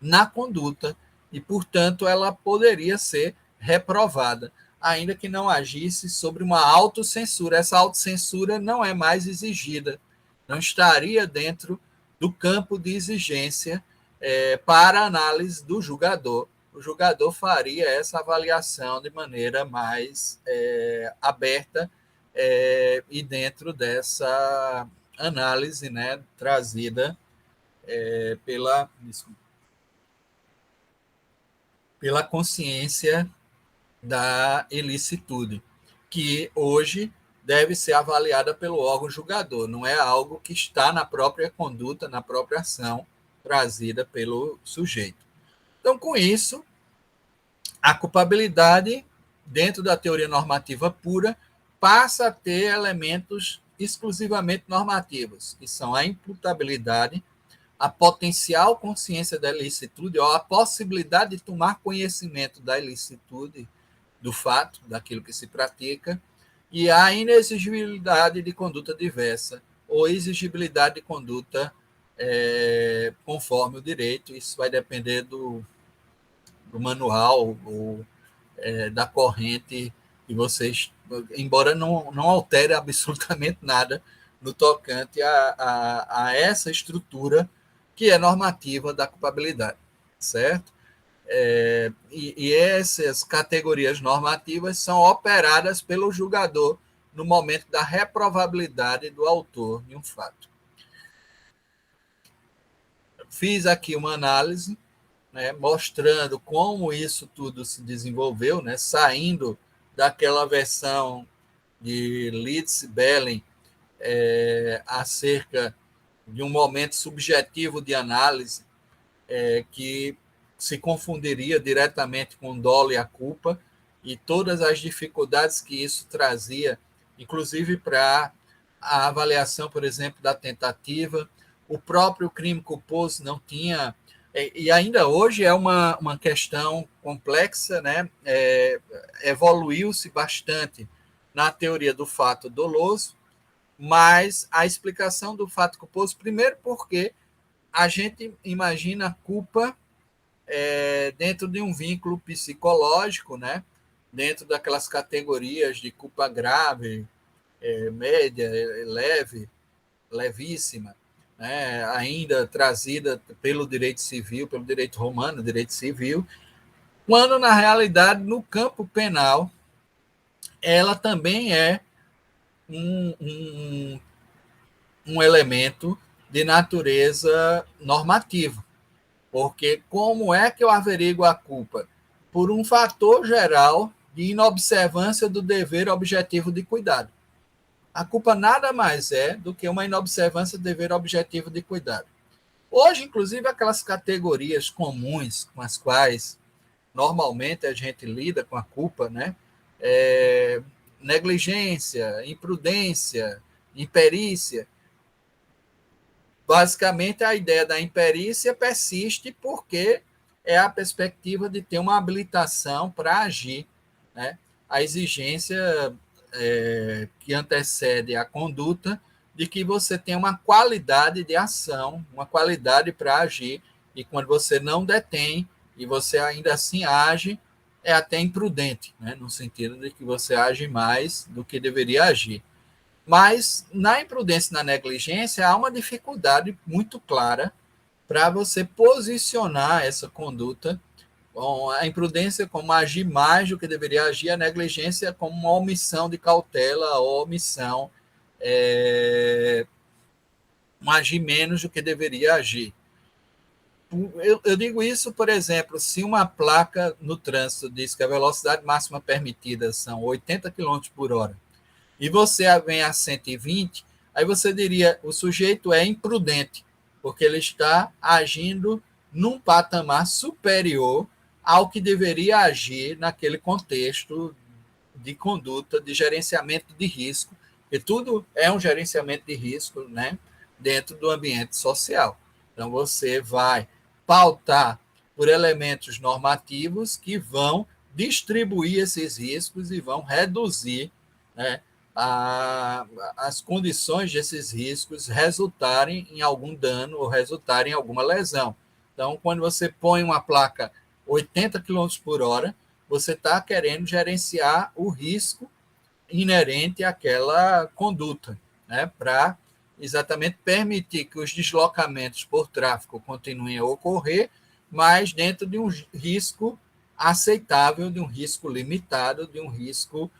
na conduta e, portanto, ela poderia ser reprovada, ainda que não agisse sobre uma autocensura. Essa autocensura não é mais exigida, não estaria dentro do campo de exigência para análise do julgador. O julgador faria essa avaliação de maneira mais aberta e dentro dessa análise, né, trazida pela consciência da ilicitude, que hoje deve ser avaliada pelo órgão julgador, não é algo que está na própria conduta, na própria ação trazida pelo sujeito. Então, com isso, a culpabilidade dentro da teoria normativa pura, passa a ter elementos exclusivamente normativos, que são a imputabilidade, a potencial consciência da ilicitude, ou a possibilidade de tomar conhecimento da ilicitude do fato, daquilo que se pratica, e a inexigibilidade de conduta diversa, ou exigibilidade de conduta conforme o direito. Isso vai depender do manual ou da corrente que vocês, embora não altere absolutamente nada no tocante a essa estrutura que é normativa da culpabilidade, certo? E essas categorias normativas são operadas pelo julgador no momento da reprovabilidade do autor de um fato. Fiz aqui uma análise, né, mostrando como isso tudo se desenvolveu, né, saindo daquela versão de Leeds-Belling acerca de um momento subjetivo de análise que se confundiria diretamente com o dolo e a culpa, e todas as dificuldades que isso trazia, inclusive para a avaliação, por exemplo, da tentativa. O próprio crime culposo não tinha, e ainda hoje é uma questão complexa, né? Evoluiu-se bastante na teoria do fato doloso, mas a explicação do fato culposo, primeiro porque a gente imagina a culpa dentro de um vínculo psicológico, né? Dentro daquelas categorias de culpa grave, média, leve, levíssima, né? Ainda trazida pelo direito civil, pelo direito romano, direito civil, quando, na realidade, no campo penal, ela também é um elemento de natureza normativa. Porque como é que eu averigo a culpa? Por um fator geral de inobservância do dever objetivo de cuidado. A culpa nada mais é do que uma inobservância do dever objetivo de cuidado. Hoje, inclusive, aquelas categorias comuns com as quais normalmente a gente lida com a culpa, né? Negligência, imprudência, imperícia. Basicamente, a ideia da imperícia persiste porque é a perspectiva de ter uma habilitação para agir, né? A exigência que antecede a conduta de que você tem uma qualidade de ação, uma qualidade para agir, e quando você não detém e você ainda assim age, é até imprudente, né? No sentido de que você age mais do que deveria agir. Mas na imprudência e na negligência há uma dificuldade muito clara para você posicionar essa conduta. Bom, a imprudência como agir mais do que deveria agir, a negligência como uma omissão de cautela ou omissão, um agir menos do que deveria agir. Eu digo isso, por exemplo, se uma placa no trânsito diz que a velocidade máxima permitida são 80 km por hora, e você vem a 120, aí você diria, o sujeito é imprudente, porque ele está agindo num patamar superior ao que deveria agir naquele contexto de conduta, de gerenciamento de risco, e tudo é um gerenciamento de risco, né, dentro do ambiente social. Então, você vai pautar por elementos normativos que vão distribuir esses riscos e vão reduzir, né, as condições desses riscos resultarem em algum dano ou resultarem em alguma lesão. Então, quando você põe uma placa 80 km por hora, você está querendo gerenciar o risco inerente àquela conduta, né, para exatamente permitir que os deslocamentos por tráfego continuem a ocorrer, mas dentro de um risco aceitável, de um risco limitado, de um risco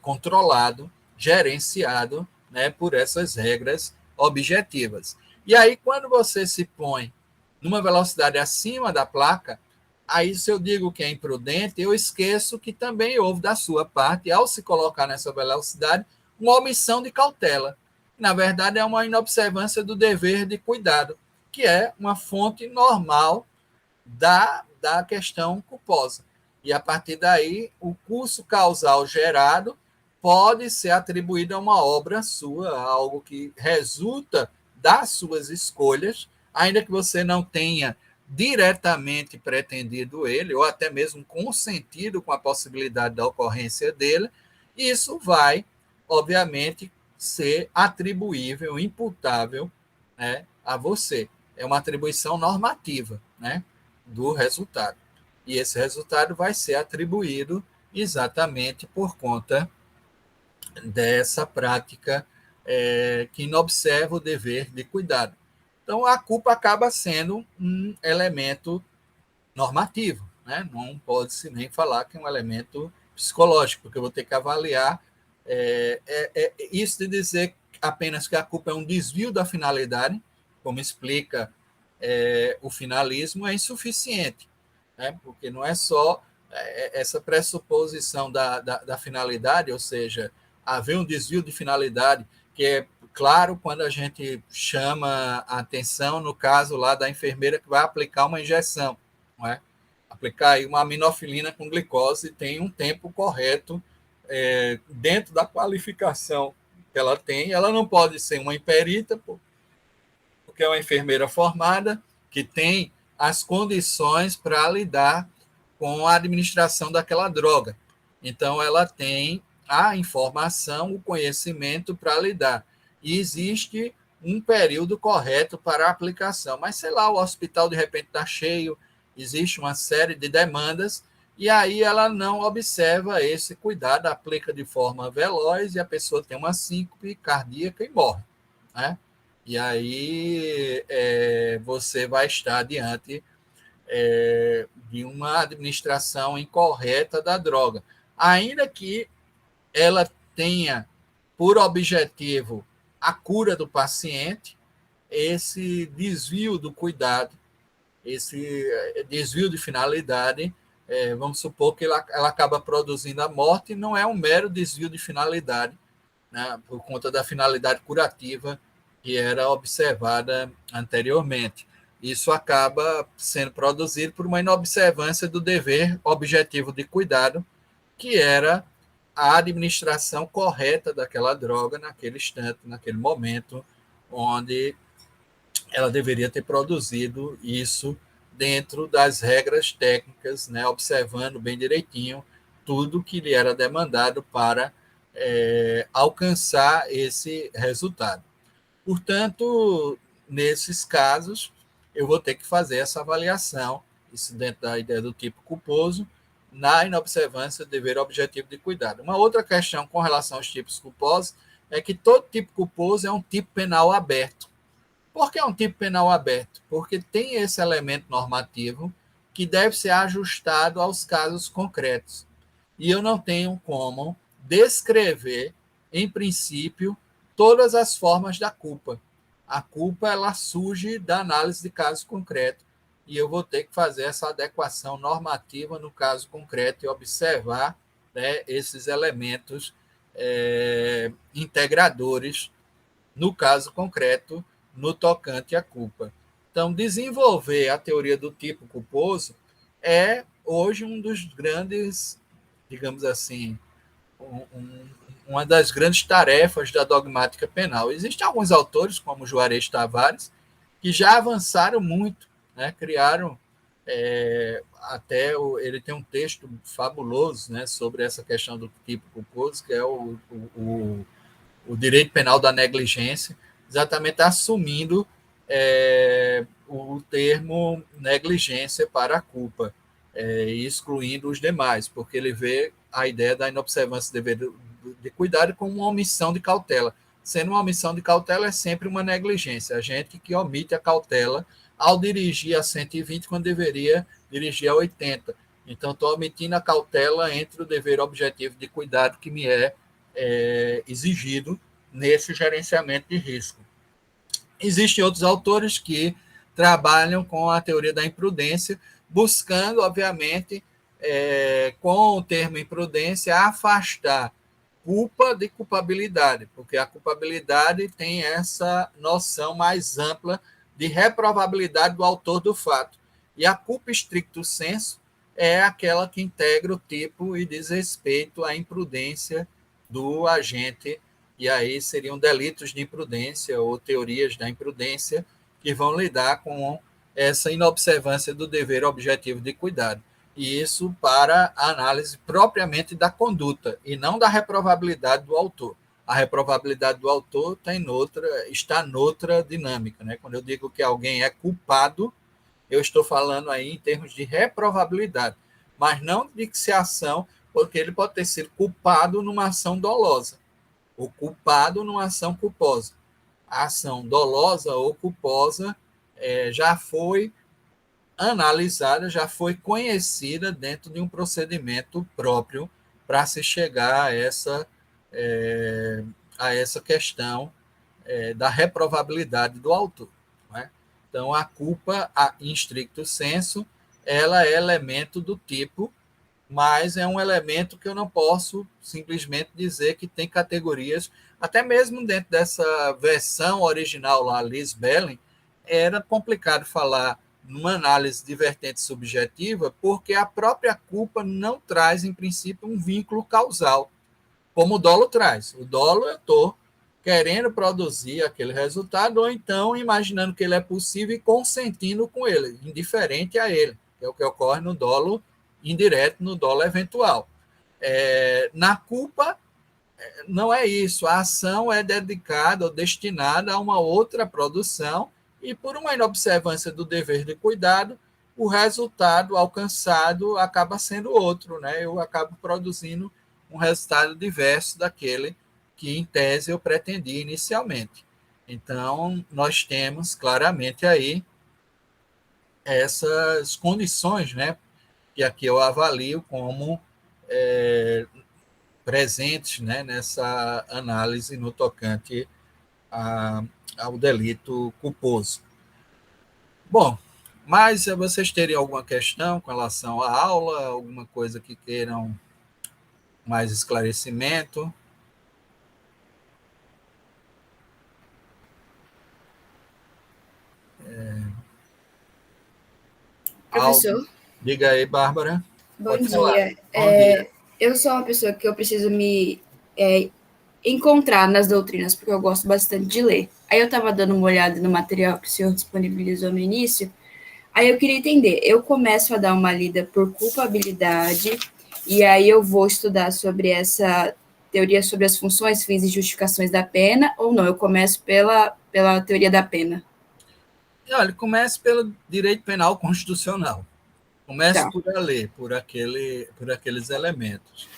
controlado, gerenciado, né, por essas regras objetivas. E aí, quando você se põe numa velocidade acima da placa, aí se eu digo que é imprudente, eu esqueço que também houve da sua parte, ao se colocar nessa velocidade, uma omissão de cautela. Na verdade, é uma inobservância do dever de cuidado, que é uma fonte normal da questão culposa. E, a partir daí, o curso causal gerado pode ser atribuído a uma obra sua, algo que resulta das suas escolhas, ainda que você não tenha diretamente pretendido ele, ou até mesmo consentido com a possibilidade da ocorrência dele, isso vai, obviamente, ser atribuível, imputável, né, a você. É uma atribuição normativa, né, do resultado. E esse resultado vai ser atribuído exatamente por conta dessa prática que inobserva o dever de cuidado. Então, a culpa acaba sendo um elemento normativo, né? Não pode-se nem falar que é um elemento psicológico, porque eu vou ter que avaliar isso de dizer apenas que a culpa é um desvio da finalidade, como explica o finalismo, é insuficiente, né? Porque não é só essa pressuposição da finalidade, ou seja, haver um desvio de finalidade, que é claro quando a gente chama a atenção no caso lá da enfermeira que vai aplicar uma injeção, não é? Aplicar aí uma aminofilina com glicose tem um tempo correto dentro da qualificação que ela tem. Ela não pode ser uma imperita, porque é uma enfermeira formada que tem as condições para lidar com a administração daquela droga. Então, ela tem a informação, o conhecimento para lidar. E existe um período correto para a aplicação. Mas, sei lá, o hospital de repente está cheio, existe uma série de demandas, e aí ela não observa esse cuidado, aplica de forma veloz e a pessoa tem uma síncope cardíaca e morre, né? E aí você vai estar diante de uma administração incorreta da droga. Ainda que ela tenha por objetivo a cura do paciente, esse desvio do cuidado, esse desvio de finalidade, vamos supor que ela acaba produzindo a morte, não é um mero desvio de finalidade, né, por conta da finalidade curativa que era observada anteriormente. Isso acaba sendo produzido por uma inobservância do dever objetivo de cuidado, que era a administração correta daquela droga naquele instante, naquele momento, onde ela deveria ter produzido isso dentro das regras técnicas, né, observando bem direitinho tudo que lhe era demandado para alcançar esse resultado. Portanto, nesses casos, eu vou ter que fazer essa avaliação, isso dentro da ideia do tipo culposo, na inobservância do dever objetivo de cuidado. Uma outra questão com relação aos tipos culposos é que todo tipo culposo é um tipo penal aberto. Por que é um tipo penal aberto? Porque tem esse elemento normativo que deve ser ajustado aos casos concretos. E eu não tenho como descrever, em princípio, todas as formas da culpa. A culpa ela surge da análise de caso concreto e eu vou ter que fazer essa adequação normativa no caso concreto e observar, né, esses elementos integradores no caso concreto, no tocante à culpa. Então, desenvolver a teoria do tipo culposo é hoje um dos grandes, digamos assim, uma das grandes tarefas da dogmática penal. Existem alguns autores, como Juarez Tavares, que já avançaram muito, né? Criaram ele tem um texto fabuloso, né, sobre essa questão do tipo culposo, que é o direito penal da negligência, exatamente assumindo o termo negligência para a culpa, excluindo os demais, porque ele vê a ideia da inobservância do dever de cuidado como uma omissão de cautela. Sendo uma omissão de cautela, é sempre uma negligência. A gente que omite a cautela ao dirigir a 120 quando deveria dirigir a 80. Então, estou omitindo a cautela entre o dever objetivo de cuidado que me é exigido nesse gerenciamento de risco. Existem outros autores que trabalham com a teoria da imprudência, buscando, obviamente, com o termo imprudência, afastar culpa de culpabilidade, porque a culpabilidade tem essa noção mais ampla de reprovabilidade do autor do fato. E a culpa stricto sensu é aquela que integra o tipo e diz respeito à imprudência do agente, e aí seriam delitos de imprudência ou teorias da imprudência que vão lidar com essa inobservância do dever objetivo de cuidado. E isso para a análise propriamente da conduta e não da reprovabilidade do autor. A reprovabilidade do autor está noutra dinâmica. Né? Quando eu digo que alguém é culpado, eu estou falando aí em termos de reprovabilidade, mas não de que se ação, porque ele pode ter sido culpado numa ação dolosa, ou culpado numa ação culposa. A ação dolosa ou culposa já foi analisada, já foi conhecida dentro de um procedimento próprio para se chegar a essa questão da reprovabilidade do autor. Não é? Então, a culpa, em stricto sensu, ela é elemento do tipo, mas é um elemento que eu não posso simplesmente dizer que tem categorias, até mesmo dentro dessa versão original lá, Liz Belling, era complicado falar numa análise de vertente subjetiva, porque a própria culpa não traz, em princípio, um vínculo causal, como o dolo traz. O dolo eu estou querendo produzir aquele resultado, ou então imaginando que ele é possível e consentindo com ele, indiferente a ele, que é o que ocorre no dolo indireto, no dolo eventual. Na culpa, não é isso. A ação é dedicada ou destinada a uma outra produção e, por uma inobservância do dever de cuidado, o resultado alcançado acaba sendo outro, né? Eu acabo produzindo um resultado diverso daquele que, em tese, eu pretendia inicialmente. Então, nós temos claramente aí essas condições, né? Que aqui eu avalio como presentes, né, nessa análise no tocante ao delito culposo. Bom, mas vocês teriam alguma questão com relação à aula, alguma coisa que queiram mais esclarecimento? Algo?
Professor,
Diga aí, Bárbara.
bom
Pode falar.
dia.
Bom dia.
Eu sou uma pessoa que eu preciso me encontrar nas doutrinas, porque eu gosto bastante de ler. Aí eu estava dando uma olhada no material que o senhor disponibilizou no início, aí eu queria entender, eu começo a dar uma lida por culpabilidade, e aí eu vou estudar sobre essa teoria sobre as funções, fins e justificações da pena, ou não, eu começo pela teoria da pena.
E, olha, comece pelo direito penal constitucional. Comece
Tá,
por ali, por aqueles elementos.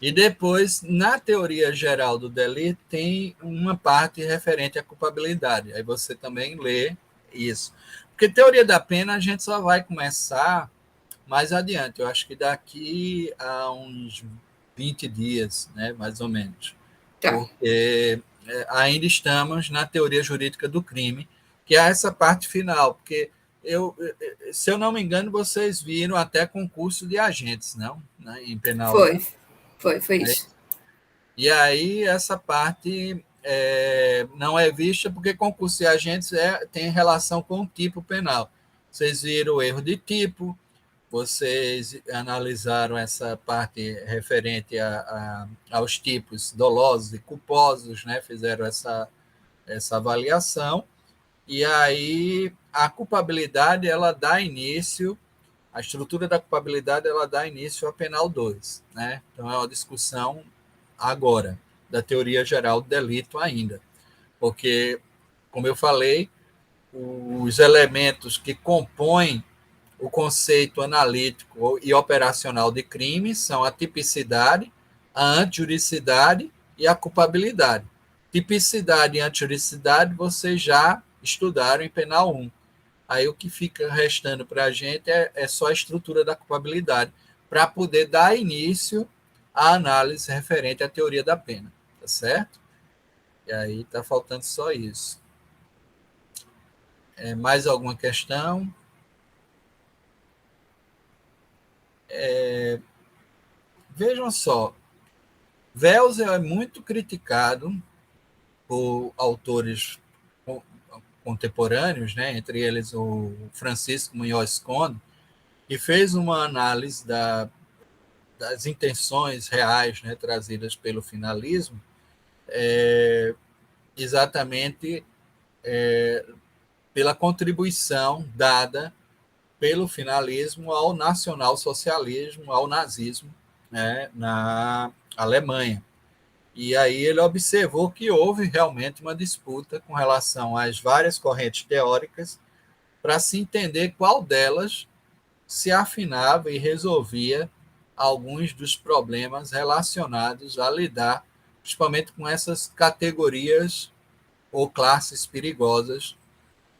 E depois, na teoria geral do delito, tem uma parte referente à culpabilidade. Aí você também lê isso. Porque teoria da pena a gente só vai começar mais adiante. Eu acho que daqui a uns 20 dias, né, mais ou menos.
tá.
Porque ainda estamos na teoria jurídica do crime, que é essa parte final. Porque se eu não me engano, vocês viram até concurso de agentes, não? Né, em penal 1.
Foi isso.
E aí essa parte não é vista porque concurso de agentes tem relação com o tipo penal. Vocês viram o erro de tipo, vocês analisaram essa parte referente aos tipos dolosos e culposos, né? Fizeram essa avaliação, e aí a culpabilidade ela dá início, a estrutura da culpabilidade ela dá início a penal 2, né? Então é uma discussão agora, da teoria geral do delito ainda. Porque, como eu falei, os elementos que compõem o conceito analítico e operacional de crime são a tipicidade, a antijuridicidade e a culpabilidade. Tipicidade e antijuridicidade vocês já estudaram em penal 1. Aí o que fica restando para a gente é só a estrutura da culpabilidade, para poder dar início à análise referente à teoria da pena, tá certo? E aí está faltando só isso. Mais alguma questão? Vejam só, Welser é muito criticado por autores contemporâneos, né, entre eles o Francisco Munhoz Conde, e fez uma análise das intenções reais, né, trazidas pelo finalismo, exatamente pela contribuição dada pelo finalismo ao nacionalsocialismo, ao nazismo, né, na Alemanha. E aí ele observou que houve realmente uma disputa com relação às várias correntes teóricas para se entender qual delas se afinava e resolvia alguns dos problemas relacionados a lidar, principalmente com essas categorias ou classes perigosas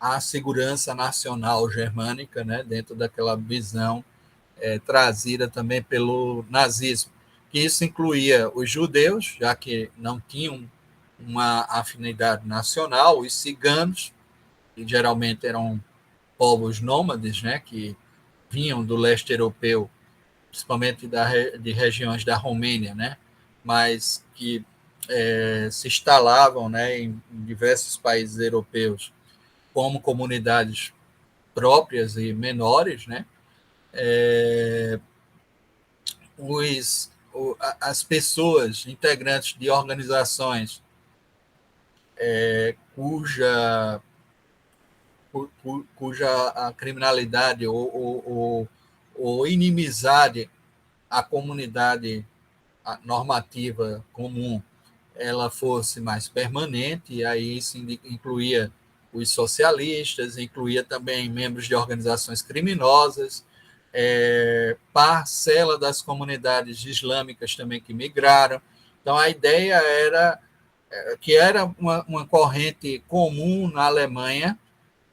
à segurança nacional germânica, né, dentro daquela visão trazida também pelo nazismo, que isso incluía os judeus, já que não tinham uma afinidade nacional, os ciganos, que geralmente eram povos nômades, né, que vinham do leste europeu, principalmente de regiões da Romênia, né, mas que se instalavam, né, em diversos países europeus como comunidades próprias e menores, né, as pessoas integrantes de organizações cuja a criminalidade ou inimizade à comunidade normativa comum ela fosse mais permanente, e aí isso incluía os socialistas, incluía também membros de organizações criminosas, parcela das comunidades islâmicas também que migraram. Então, a ideia era que era uma corrente comum na Alemanha,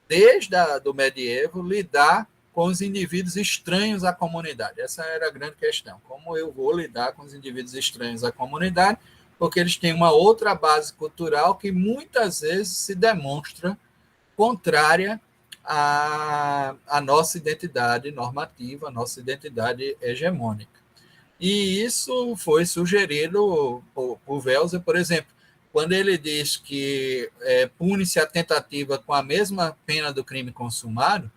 desde do medievo, lidar com os indivíduos estranhos à comunidade. Essa era a grande questão. Como eu vou lidar com os indivíduos estranhos à comunidade? Porque eles têm uma outra base cultural que muitas vezes se demonstra contrária à nossa identidade normativa, à nossa identidade hegemônica. E isso foi sugerido por Welser, por exemplo, quando ele diz que pune-se a tentativa com a mesma pena do crime consumado,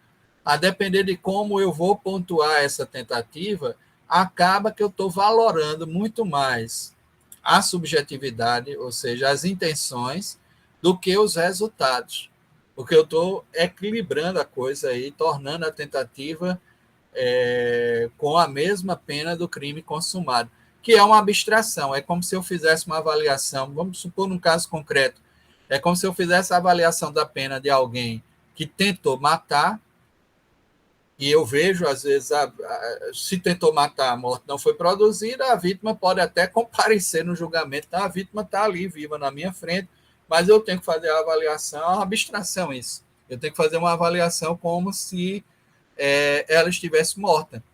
a depender de como eu vou pontuar essa tentativa, acaba que eu estou valorando muito mais a subjetividade, ou seja, as intenções, do que os resultados. Porque eu estou equilibrando a coisa aí, tornando a tentativa com a mesma pena do crime consumado, que é uma abstração. É como se eu fizesse uma avaliação, vamos supor num caso concreto, é como se eu fizesse a avaliação da pena de alguém que tentou matar, e eu vejo, às vezes, se tentou matar, a morte não foi produzida, a vítima pode até comparecer no julgamento, então a vítima está ali, viva na minha frente, mas eu tenho que fazer a avaliação, é uma abstração isso. Eu tenho que fazer uma avaliação como se ela estivesse morta.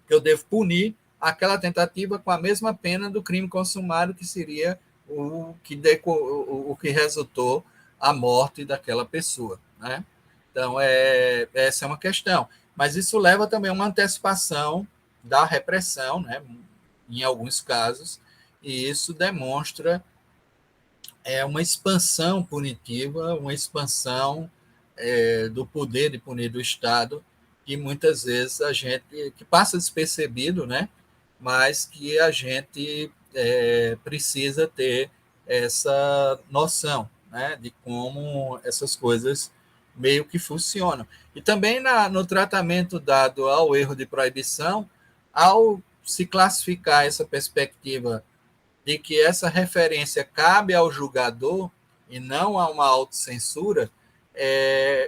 Eu devo punir aquela tentativa com a mesma pena do crime consumado, que seria o que resultou a morte daquela pessoa, né? Então, essa é uma questão. Mas isso leva também a uma antecipação da repressão, né, em alguns casos, e isso demonstra uma expansão punitiva, uma expansão do poder de punir do Estado, que muitas vezes a gente, que passa despercebido, né, mas que a gente precisa ter essa noção, né, de como essas coisas meio que funcionam. E também no tratamento dado ao erro de proibição, ao se classificar essa perspectiva de que essa referência cabe ao julgador e não a uma autocensura,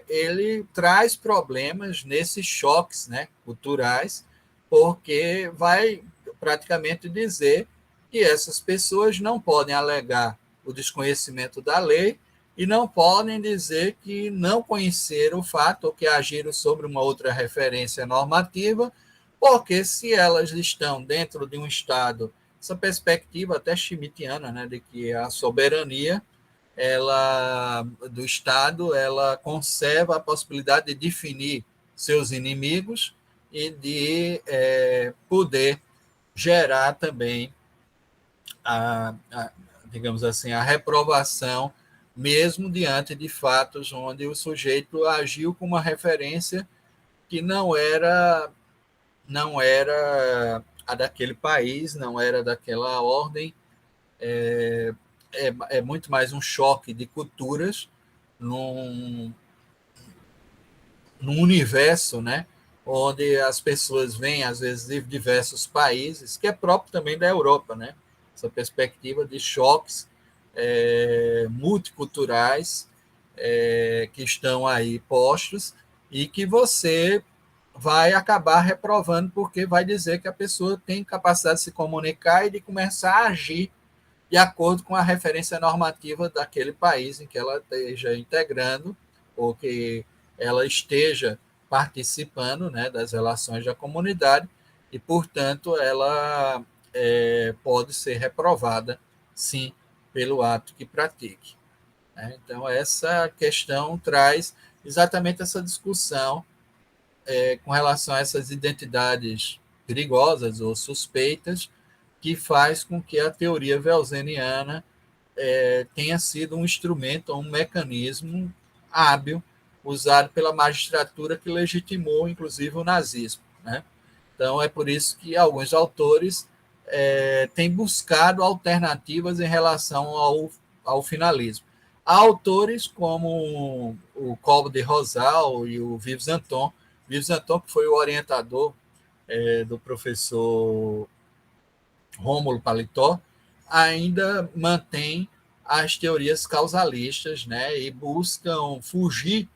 ele traz problemas nesses choques, né, culturais, porque vai praticamente dizer que essas pessoas não podem alegar o desconhecimento da lei e não podem dizer que não conheceram o fato ou que agiram sobre uma outra referência normativa, porque se elas estão dentro de um Estado, essa perspectiva até schmittiana, né, de que a soberania do Estado ela conserva a possibilidade de definir seus inimigos e de poder gerar também digamos assim, a reprovação, mesmo diante de fatos onde o sujeito agiu com uma referência que não era não era a daquele país, não era daquela ordem, é muito mais um choque de culturas num, num universo, né, onde as pessoas vêm, às vezes, de diversos países, que é próprio também da Europa, né, essa perspectiva de choques multiculturais que estão aí postos e que você vai acabar reprovando porque vai dizer que a pessoa tem capacidade de se comunicar e de começar a agir de acordo com a referência normativa daquele país em que ela esteja integrando ou que ela esteja participando, né, das relações da comunidade e, portanto, ela pode ser reprovada, sim, pelo ato que pratique. Né? Então, essa questão traz exatamente essa discussão com relação a essas identidades perigosas ou suspeitas, que faz com que a teoria welseniana tenha sido um instrumento, um mecanismo hábil usado pela magistratura que legitimou, inclusive, o nazismo. Né? Então, é por isso que alguns autores têm buscado alternativas em relação ao finalismo. Há autores como o Colbo de Rosal e o Vives Anton. Vives Anton, que foi o orientador do professor Rômulo Paletó, ainda mantém as teorias causalistas, né, e buscam fugir,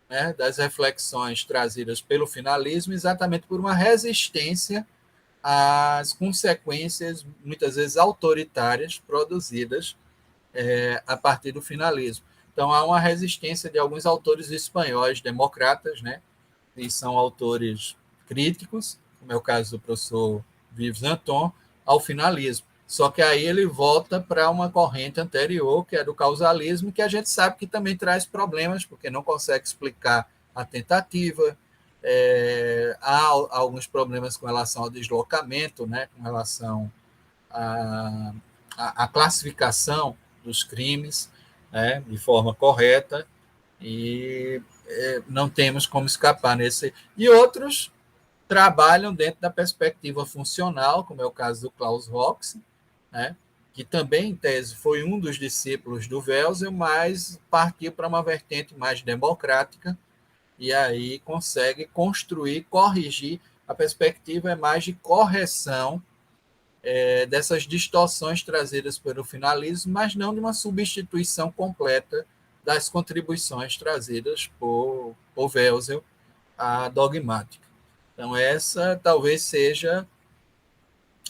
né, das reflexões trazidas pelo finalismo exatamente por uma resistência às consequências, muitas vezes autoritárias, produzidas a partir do finalismo. Então, há uma resistência de alguns autores espanhóis democratas, né, e são autores críticos, como é o caso do professor Vives Anton, ao finalismo. Só que aí ele volta para uma corrente anterior, que é do causalismo, que a gente sabe que também traz problemas, porque não consegue explicar a tentativa. Há alguns problemas com relação ao deslocamento, né, com relação à classificação dos crimes, né, de forma correta, e não temos como escapar nesse. E outros trabalham dentro da perspectiva funcional, como é o caso do Klaus Rox, né, que também, em tese, foi um dos discípulos do Welsel, mas partiu para uma vertente mais democrática, e aí consegue construir, corrigir. A perspectiva é mais de correção dessas distorções trazidas pelo finalismo, mas não de uma substituição completa das contribuições trazidas por Welsel à dogmática. Então, essa talvez seja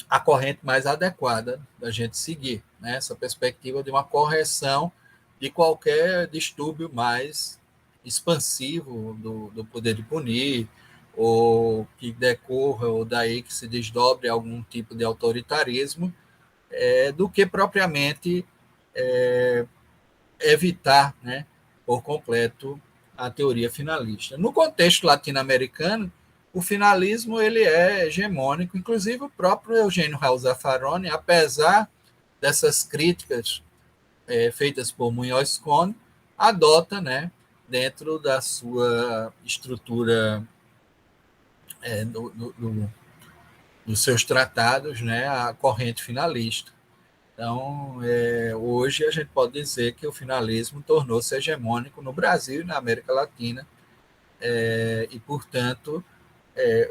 a corrente mais adequada da gente seguir, né? Essa perspectiva de uma correção de qualquer distúrbio mais expansivo do poder de punir, ou que decorra, ou daí que se desdobre algum tipo de autoritarismo, do que propriamente evitar, né, por completo a teoria finalista. No contexto latino-americano, o finalismo ele é hegemônico, inclusive o próprio Eugênio Raul Zaffaroni, apesar dessas críticas feitas por Munhoz Conde, adota, né, dentro da sua estrutura dos seus tratados, né, a corrente finalista. Então, hoje a gente pode dizer que o finalismo tornou-se hegemônico no Brasil e na América Latina, e, portanto,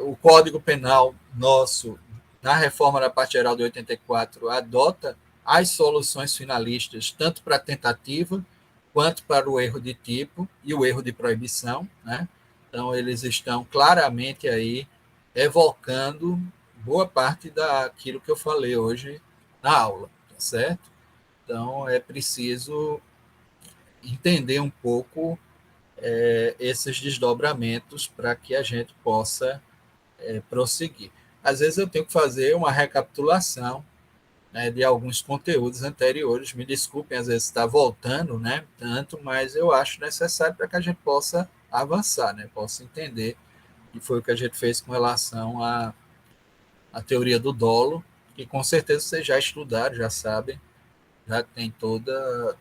o Código Penal nosso, na reforma da parte geral de 84, adota as soluções finalistas, tanto para a tentativa, quanto para o erro de tipo e o erro de proibição. Né? Então, eles estão claramente aí evocando boa parte daquilo que eu falei hoje na aula, tá certo? Então, é preciso entender um pouco esses desdobramentos para que a gente possa prosseguir. Às vezes eu tenho que fazer uma recapitulação, né, de alguns conteúdos anteriores. Me desculpem, às vezes está voltando, né, tanto, mas eu acho necessário para que a gente possa avançar, né, possa entender. E foi o que a gente fez com relação à teoria do dolo, que com certeza vocês já estudaram, já sabem, já tem todo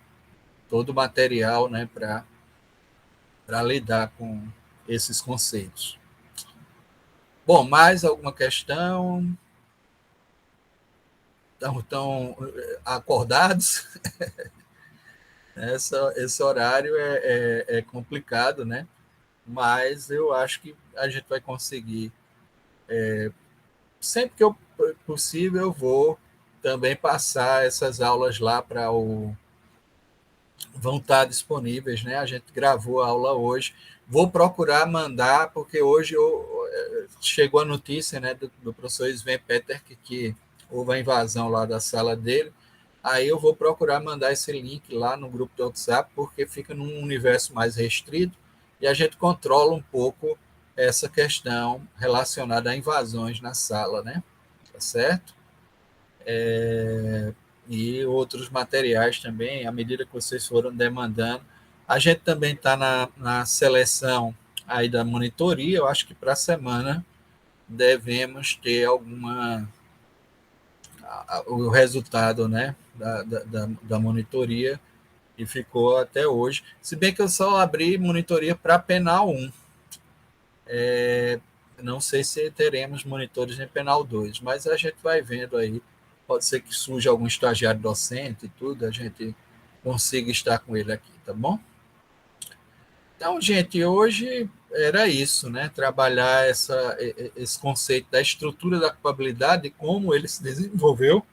o material, né, para lidar com esses conceitos. Bom, mais alguma questão? Estão acordados? Esse horário é complicado, né? Mas eu acho que a gente vai conseguir. Sempre que possível, eu vou também passar essas aulas lá para o. Vão estar disponíveis, né? A gente gravou a aula hoje. Vou procurar mandar, porque hoje chegou a notícia, né, do professor Sven Peter que houve a invasão lá da sala dele. Aí eu vou procurar mandar esse link lá no grupo do WhatsApp, porque fica num universo mais restrito e a gente controla um pouco essa questão relacionada a invasões na sala, né? Tá certo? E outros materiais também, à medida que vocês foram demandando. A gente também está na seleção aí da monitoria, eu acho que para a semana devemos ter o resultado, né, da monitoria, e ficou até hoje. Se bem que eu só abri monitoria para Penal 1. Não sei se teremos monitores em Penal 2, mas a gente vai vendo aí. Pode ser que surja algum estagiário docente e tudo, a gente consiga estar com ele aqui, tá bom? Então, gente, hoje era isso, né? Trabalhar esse conceito da estrutura da culpabilidade, como ele se desenvolveu,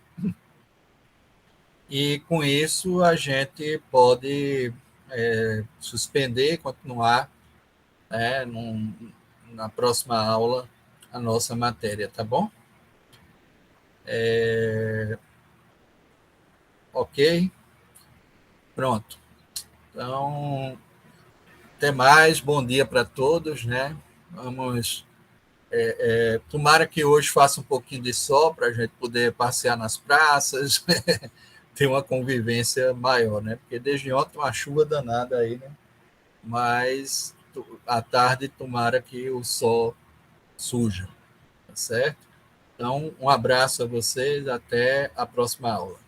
e com isso a gente pode suspender, continuar, né, na próxima aula a nossa matéria, tá bom? Ok? Pronto. Então, até mais, bom dia para todos, né? Vamos. Tomara que hoje faça um pouquinho de sol para a gente poder passear nas praças, ter uma convivência maior, né? Porque desde ontem uma chuva danada aí, né? Mas à tarde tomara que o sol suja, tá certo? Então, um abraço a vocês, até a próxima aula.